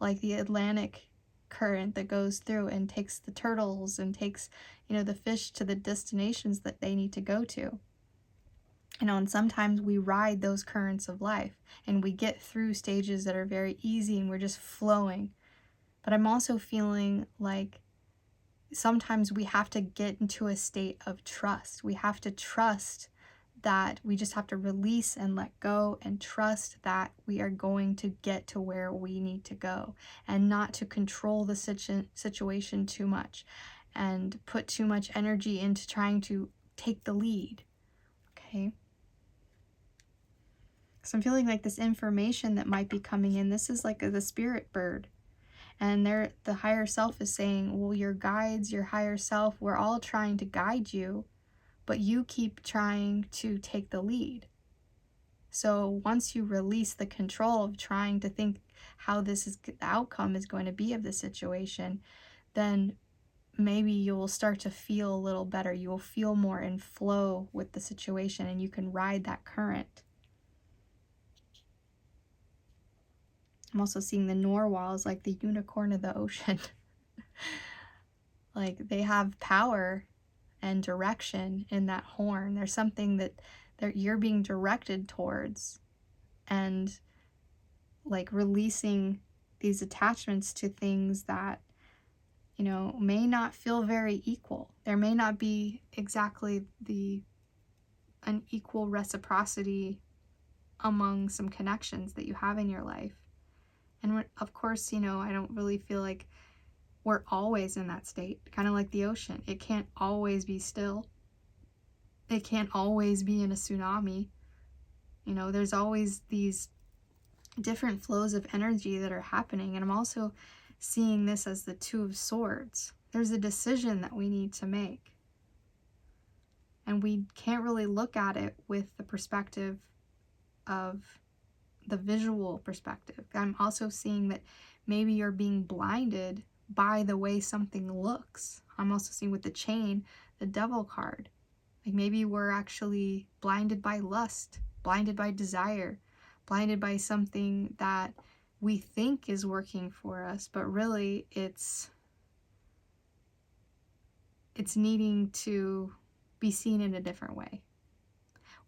like the Atlantic current that goes through and takes the turtles and takes, you know, the fish to the destinations that they need to go to. You know, and sometimes we ride those currents of life and we get through stages that are very easy and we're just flowing. But I'm also feeling like sometimes we have to get into a state of trust. We have to trust that we just have to release and let go and trust that we are going to get to where we need to go and not to control the situation too much and put too much energy into trying to take the lead. Okay? So I'm feeling like this information that might be coming in, this is like the spirit bird. And the higher self is saying, well, your guides, your higher self, we're all trying to guide you, but you keep trying to take the lead. So once you release the control of trying to think how the outcome is going to be of the situation, then maybe you will start to feel a little better. You will feel more in flow with the situation and you can ride that current. I'm also seeing the narwhal as like the unicorn of the ocean. Like they have power and direction in that horn. There's something that you're being directed towards, and like releasing these attachments to things that, you know, may not feel very equal. There may not be exactly an equal reciprocity among some connections that you have in your life. And of course, you know, I don't really feel like we're always in that state, kind of like the ocean. It can't always be still. It can't always be in a tsunami. You know, there's always these different flows of energy that are happening. And I'm also seeing this as the Two of Swords. There's a decision that we need to make. And we can't really look at it with the perspective of the visual perspective. I'm also seeing that maybe you're being blinded by the way something looks. I'm also seeing with the chain, the Devil card. Like maybe we're actually blinded by lust, blinded by desire, blinded by something that we think is working for us, but really it's needing to be seen in a different way.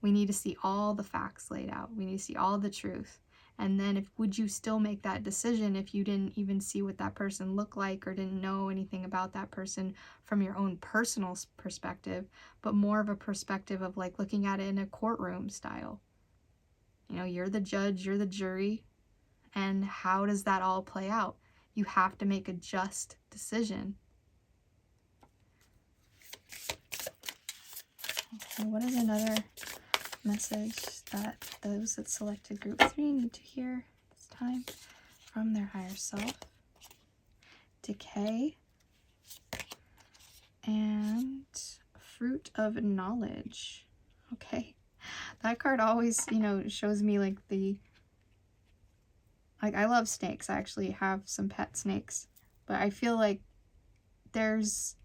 We need to see all the facts laid out. We need to see all the truth. And then would you still make that decision if you didn't even see what that person looked like or didn't know anything about that person from your own personal perspective, but more of a perspective of like looking at it in a courtroom style? You know, you're the judge, you're the jury, and how does that all play out? You have to make a just decision. Okay, what is another message that those that selected group 3 need to hear this time from their higher self? Decay and fruit of knowledge. Okay, that card always, you know, shows me like I love snakes. I actually have some pet snakes, but I feel like there's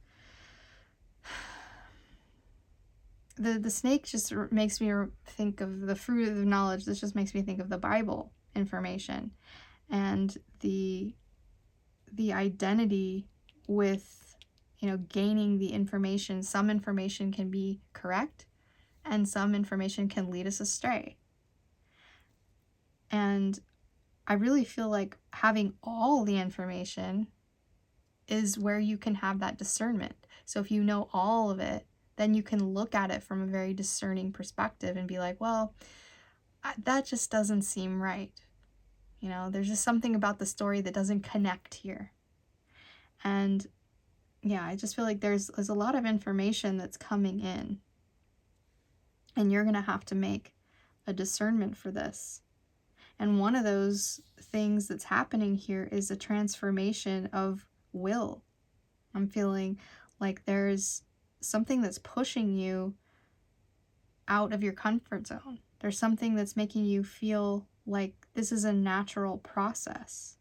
the snake just makes me think of the fruit of knowledge. This just makes me think of the Bible information and the identity with, you know, gaining the information. Some information can be correct and some information can lead us astray. And I really feel like having all the information is where you can have that discernment. So if you know all of it, then you can look at it from a very discerning perspective and be like, well, that just doesn't seem right. You know, there's just something about the story that doesn't connect here. And yeah, I just feel like there's a lot of information that's coming in. And you're going to have to make a discernment for this. And one of those things that's happening here is a transformation of will. I'm feeling like there's something that's pushing you out of your comfort zone. There's something that's making you feel like this is a natural process.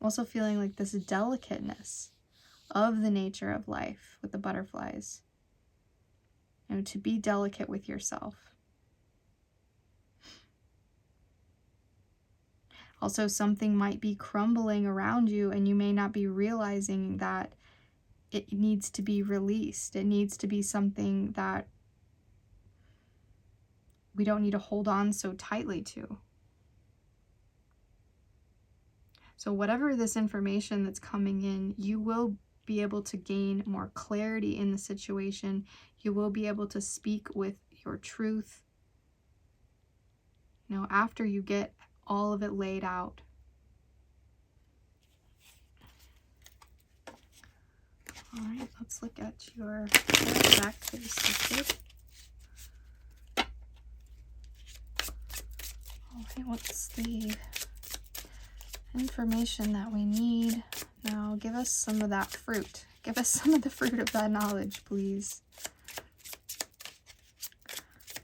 I'm also feeling like this delicateness of the nature of life with the butterflies. You know, to be delicate with yourself. Also, something might be crumbling around you and you may not be realizing that it needs to be released. It needs to be something that we don't need to hold on so tightly to. So whatever this information that's coming in, you will be able to gain more clarity in the situation. You will be able to speak with your truth, you know, after you get all of it laid out. All right, let's look at your back face liquid. All right, what's the information that we need? Now, give us some of that fruit. Give us some of the fruit of that knowledge, please.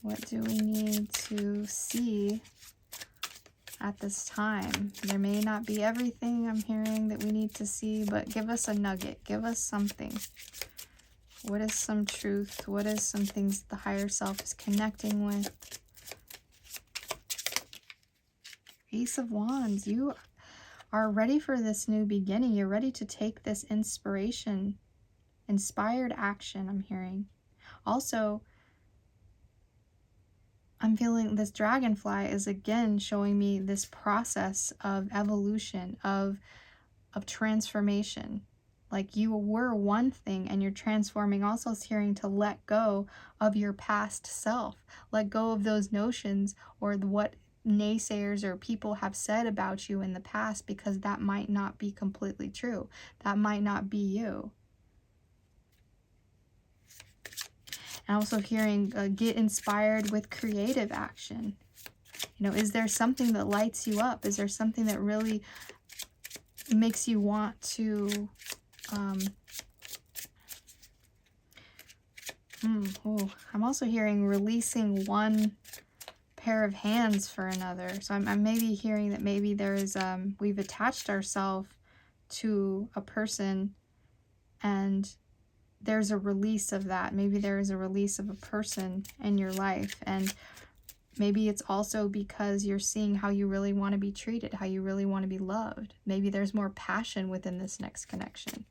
What do we need to see at this time? There may not be everything I'm hearing that we need to see, but give us a nugget. Give us something. What is some truth? What is some things the higher self is connecting with? Ace of Wands. You are ready for this new beginning. You're ready to take this inspired action, I'm hearing. Also, I'm feeling this dragonfly is again showing me this process of evolution, of transformation. Like you were one thing and you're transforming. Also, it's hearing to let go of your past self. Let go of those notions or what naysayers or people have said about you in the past, because that might not be completely true. That might not be you. And also hearing get inspired with creative action. You know, is there something that lights you up? Is there something that really makes you want to I'm also hearing releasing one pair of hands for another. So I'm maybe hearing that maybe there's we've attached ourselves to a person and there's a release of that. Maybe there is a release of a person in your life, and maybe it's also because you're seeing how you really want to be treated, how you really want to be loved. Maybe there's more passion within this next connection.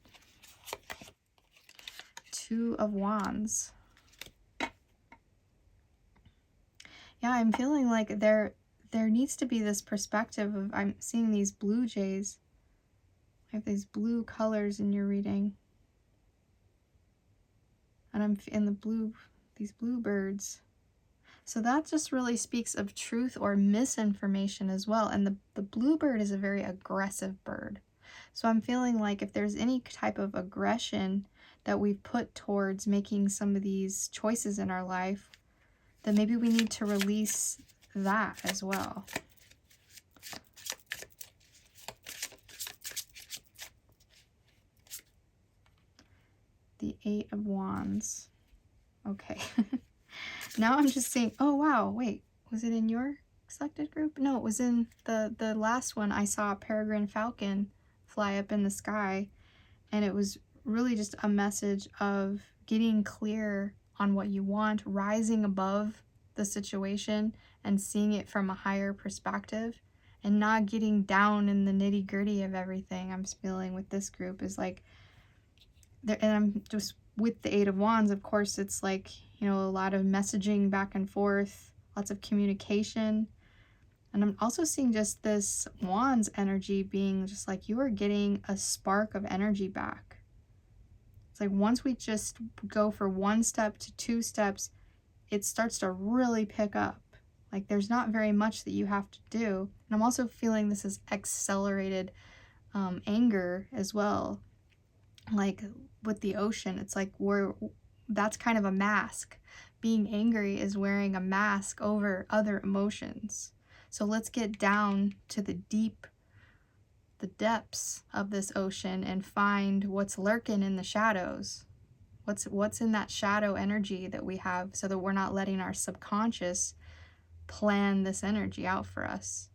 Two of Wands. Yeah, I'm feeling like there needs to be this perspective of, I'm seeing these blue jays. I have these blue colors in your reading. And I'm in the blue, these blue birds. So that just really speaks of truth or misinformation as well. And the bluebird is a very aggressive bird. So I'm feeling like if there's any type of aggression that we've put towards making some of these choices in our life, then maybe we need to release that as well. The Eight of Wands. Okay. Now I'm just seeing, oh wow, wait, was it in your selected group? No, it was in the last one. I saw a peregrine falcon fly up in the sky, and it was really just a message of getting clear on what you want, rising above the situation and seeing it from a higher perspective, and not getting down in the nitty-gritty of everything. I'm feeling with this group is like, and I'm just with the Eight of Wands, of course, it's like, you know, a lot of messaging back and forth, lots of communication. And I'm also seeing just this Wands energy being just like you are getting a spark of energy back. It's like once we just go for 1 step to 2 steps, it starts to really pick up. Like there's not very much that you have to do. And I'm also feeling this is accelerated anger as well. Like with the ocean, it's like that's kind of a mask. Being angry is wearing a mask over other emotions. So let's get down to the depths of this ocean and find what's lurking in the shadows. What's in that shadow energy that we have, so that we're not letting our subconscious plan this energy out for us.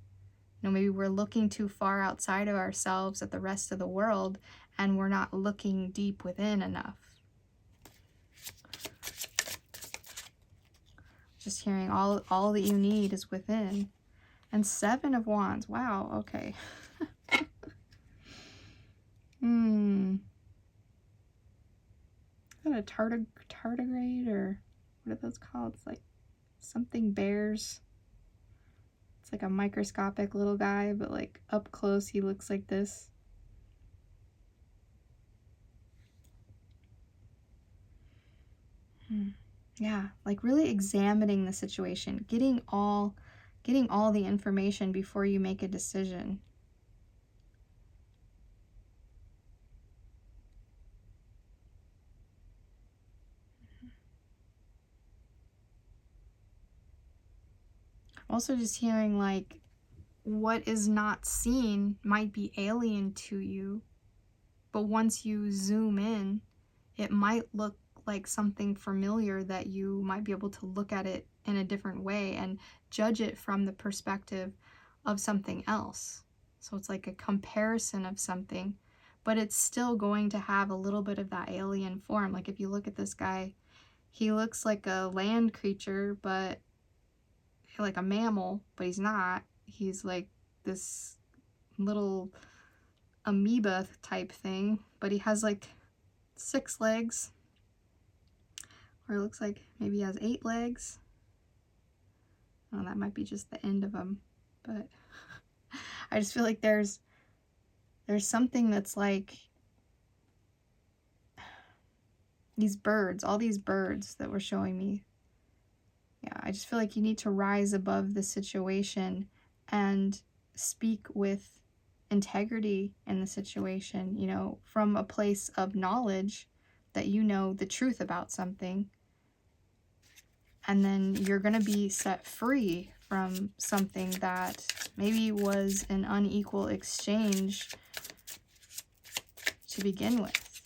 Maybe we're looking too far outside of ourselves at the rest of the world, and we're not looking deep within enough. Just hearing all that you need is within. And 7 of Wands. Wow, okay. Is that a tardigrade, or what are those called? It's like something bears. It's like a microscopic little guy, but like up close he looks like this. Yeah, like really examining the situation, getting all the information before you make a decision. Also just hearing like what is not seen might be alien to you, but once you zoom in, it might look like something familiar, that you might be able to look at it in a different way and judge it from the perspective of something else. So it's like a comparison of something, but it's still going to have a little bit of that alien form. Like if you look at this guy, he looks like a land creature, but like a mammal, but he's not. He's like this little amoeba type thing, but he has like 6 legs, or it looks like maybe he has 8 legs. Oh, that might be just the end of them, but I just feel like there's something that's like these birds, all these birds that were showing me. Yeah, I just feel like you need to rise above the situation and speak with integrity in the situation, from a place of knowledge that you know the truth about something. And then you're going to be set free from something that maybe was an unequal exchange to begin with.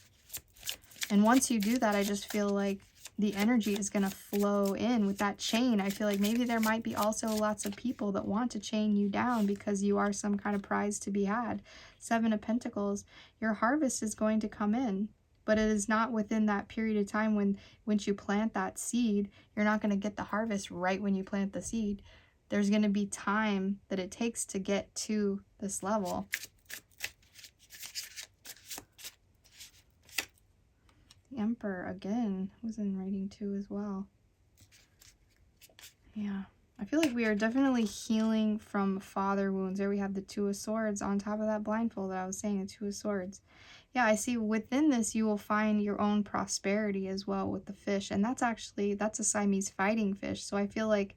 And once you do that, I just feel like the energy is going to flow in with that chain. I feel like maybe there might be also lots of people that want to chain you down because you are some kind of prize to be had. 7 of Pentacles, your harvest is going to come in, but it is not within that period of time once you plant that seed. You're not going to get the harvest right when you plant the seed. There's going to be time that it takes to get to this level. The Emperor, again, was in writing 2 as well. Yeah. I feel like we are definitely healing from father wounds. There we have the 2 of Swords on top of that blindfold that I was saying, the 2 of Swords. Yeah, I see within this you will find your own prosperity as well with the fish. And that's a Siamese fighting fish. So I feel like,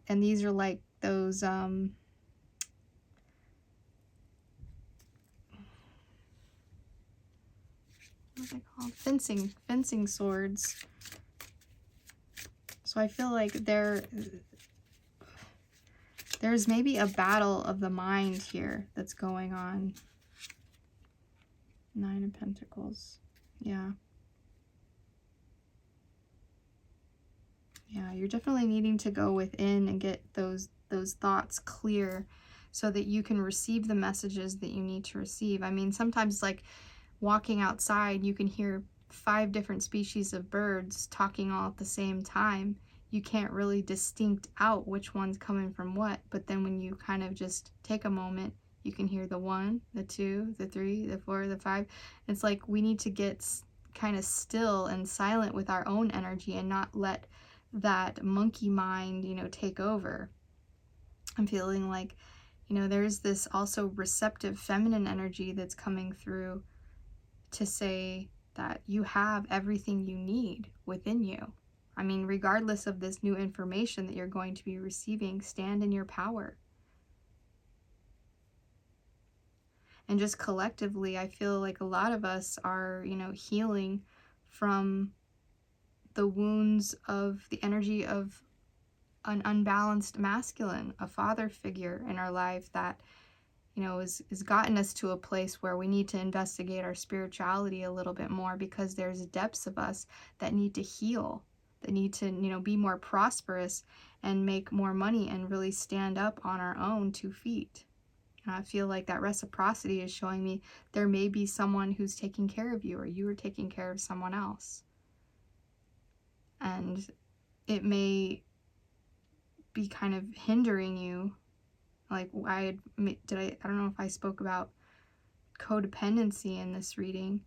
and these are like those, what are they called? Fencing swords. So I feel like there's maybe a battle of the mind here that's going on. 9 of Pentacles. Yeah. Yeah, you're definitely needing to go within and get those thoughts clear so that you can receive the messages that you need to receive. I mean, sometimes like walking outside, you can hear 5 different species of birds talking all at the same time. You can't really distinct out which one's coming from what, but then when you kind of just take a moment, you can hear the 1, the 2, the 3, the 4, the 5. It's like we need to get kind of still and silent with our own energy and not let that monkey mind, take over. I'm feeling like, there's this also receptive feminine energy that's coming through to say that you have everything you need within you. I mean, regardless of this new information that you're going to be receiving, stand in your power. And just collectively, I feel like a lot of us are, healing from the wounds of the energy of an unbalanced masculine, a father figure in our life that, has gotten us to a place where we need to investigate our spirituality a little bit more, because there's depths of us that need to heal, that need to, be more prosperous and make more money and really stand up on our own 2 feet. And I feel like that reciprocity is showing me there may be someone who's taking care of you, or you are taking care of someone else. And it may be kind of hindering you. Like I don't know if I spoke about codependency in this reading,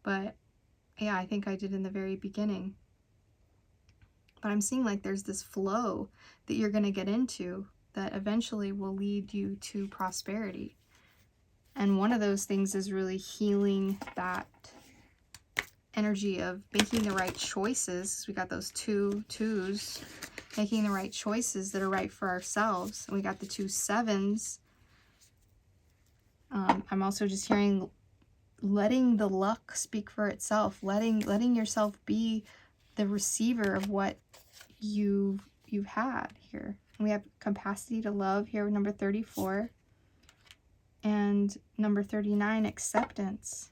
but yeah, I think I did in the very beginning. But I'm seeing like there's this flow that you're going to get into that eventually will lead you to prosperity. And one of those things is really healing that energy of making the right choices. We got those twos, making the right choices that are right for ourselves. And we got the 2 7s. I'm also just hearing letting the luck speak for itself, letting yourself be the receiver of what you've had here. And we have capacity to love here with number 34. And number 39, acceptance.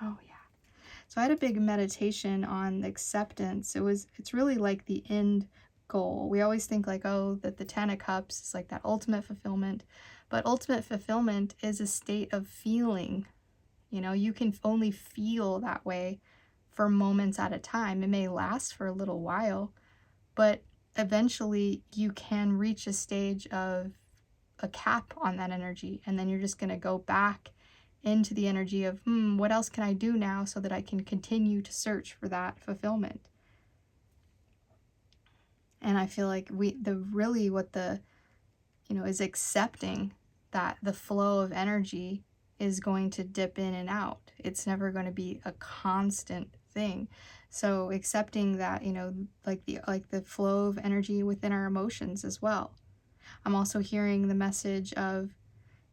Oh yeah. So I had a big meditation on acceptance. It's really like the end goal. We always think like, oh, that the 10 of Cups is like that ultimate fulfillment. But ultimate fulfillment is a state of feeling. You can only feel that way for moments at a time. It may last for a little while, but eventually you can reach a stage of a cap on that energy, and then you're just going to go back into the energy of, what else can I do now so that I can continue to search for that fulfillment? And I feel like is accepting that the flow of energy is going to dip in and out. It's never going to be a constant thing. So accepting that, like the flow of energy within our emotions as well. I'm also hearing the message of,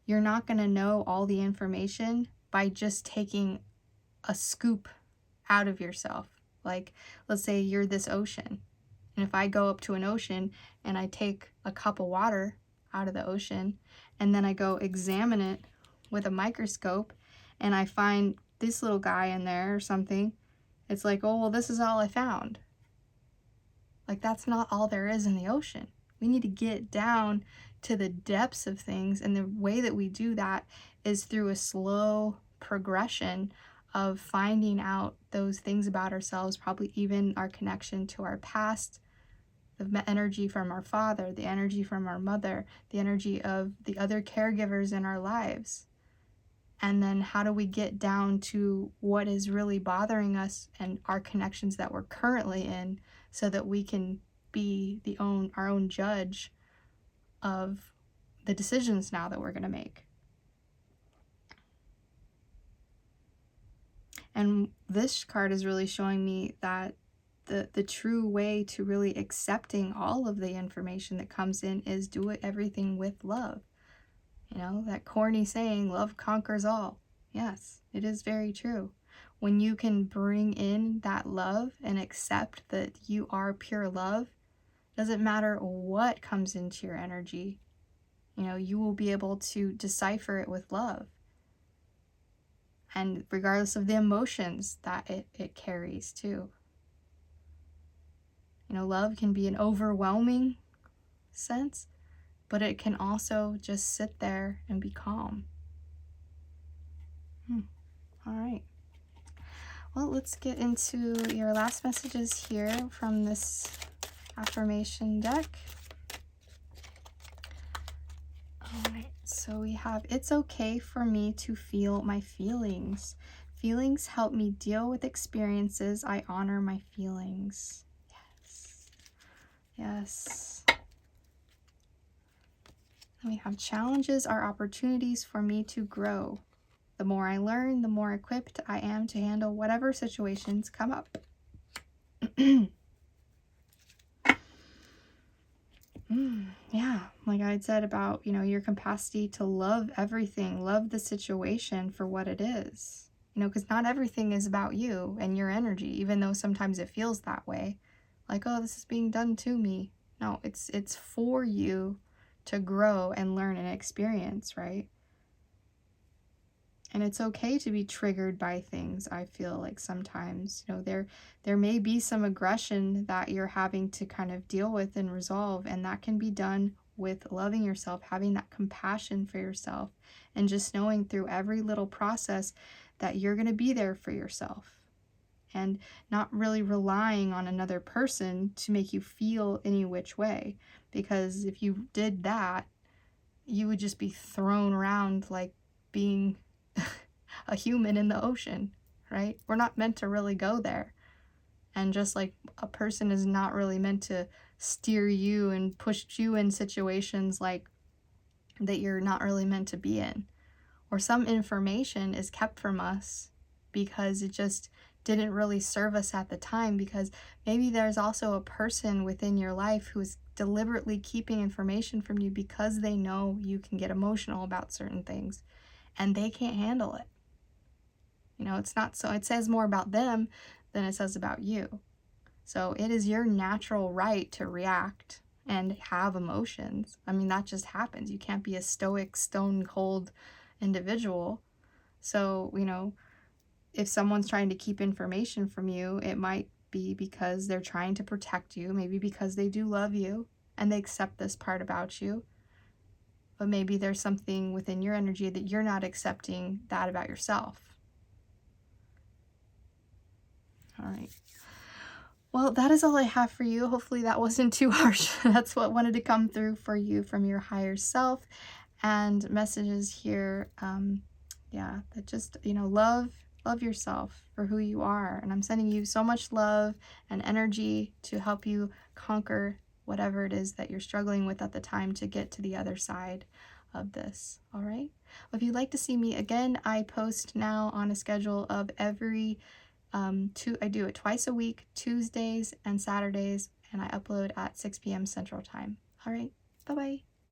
you're not going to know all the information by just taking a scoop out of yourself. Like, let's say you're this ocean. And if I go up to an ocean and I take a cup of water out of the ocean, and then I go examine it with a microscope, and I find this little guy in there or something, it's like, oh, well, this is all I found. Like, that's not all there is in the ocean. We need to get down to the depths of things, and the way that we do that is through a slow progression of finding out those things about ourselves, probably even our connection to our past, the energy from our father, the energy from our mother, the energy of the other caregivers in our lives. And then how do we get down to what is really bothering us and our connections that we're currently in, so that we can be our own judge of the decisions now that we're going to make. And this card is really showing me that the true way to really accepting all of the information that comes in is do everything with love. That corny saying, love conquers all. Yes, it is very true. When you can bring in that love and accept that you are pure love, doesn't matter what comes into your energy, you will be able to decipher it with love. And regardless of the emotions that it carries too. Love can be an overwhelming sense, but it can also just sit there and be calm. All right. Well, let's get into your last messages here from this affirmation deck. All right, so we have, it's okay for me to feel my feelings. Feelings help me deal with experiences. I honor my feelings. Yes. Yes. We have challenges are opportunities for me to grow. The more I learn, the more equipped I am to handle whatever situations come up. Yeah, like I had said about, your capacity to love everything, love the situation for what it is. Because not everything is about you and your energy, even though sometimes it feels that way. Like, oh, this is being done to me. No, it's for you to grow and learn and experience, right? And it's okay to be triggered by things. I feel like sometimes, there may be some aggression that you're having to kind of deal with and resolve, and that can be done with loving yourself, having that compassion for yourself, and just knowing through every little process that you're going to be there for yourself, and not really relying on another person to make you feel any which way. Because if you did that, you would just be thrown around like being a human in the ocean, right? We're not meant to really go there. And just like a person is not really meant to steer you and push you in situations like that you're not really meant to be in. Or some information is kept from us because it just didn't really serve us at the time, because maybe there's also a person within your life who's deliberately keeping information from you because they know you can get emotional about certain things and they can't handle it. It's not so, it says more about them than it says about you. So it is your natural right to react and have emotions. I mean, that just happens. You can't be a stoic, stone cold individual. So, if someone's trying to keep information from you, it might be because they're trying to protect you, maybe because they do love you and they accept this part about you. But maybe there's something within your energy that you're not accepting that about yourself. All right. Well, that is all I have for you. Hopefully that wasn't too harsh. That's what wanted to come through for you from your higher self. And messages here, that just, love yourself for who you are. And I'm sending you so much love and energy to help you conquer whatever it is that you're struggling with at the time to get to the other side of this. All right. Well, if you'd like to see me again, I post now on a schedule of every I do it twice a week, Tuesdays and Saturdays, and I upload at 6 p.m. Central Time. All right. Bye-bye.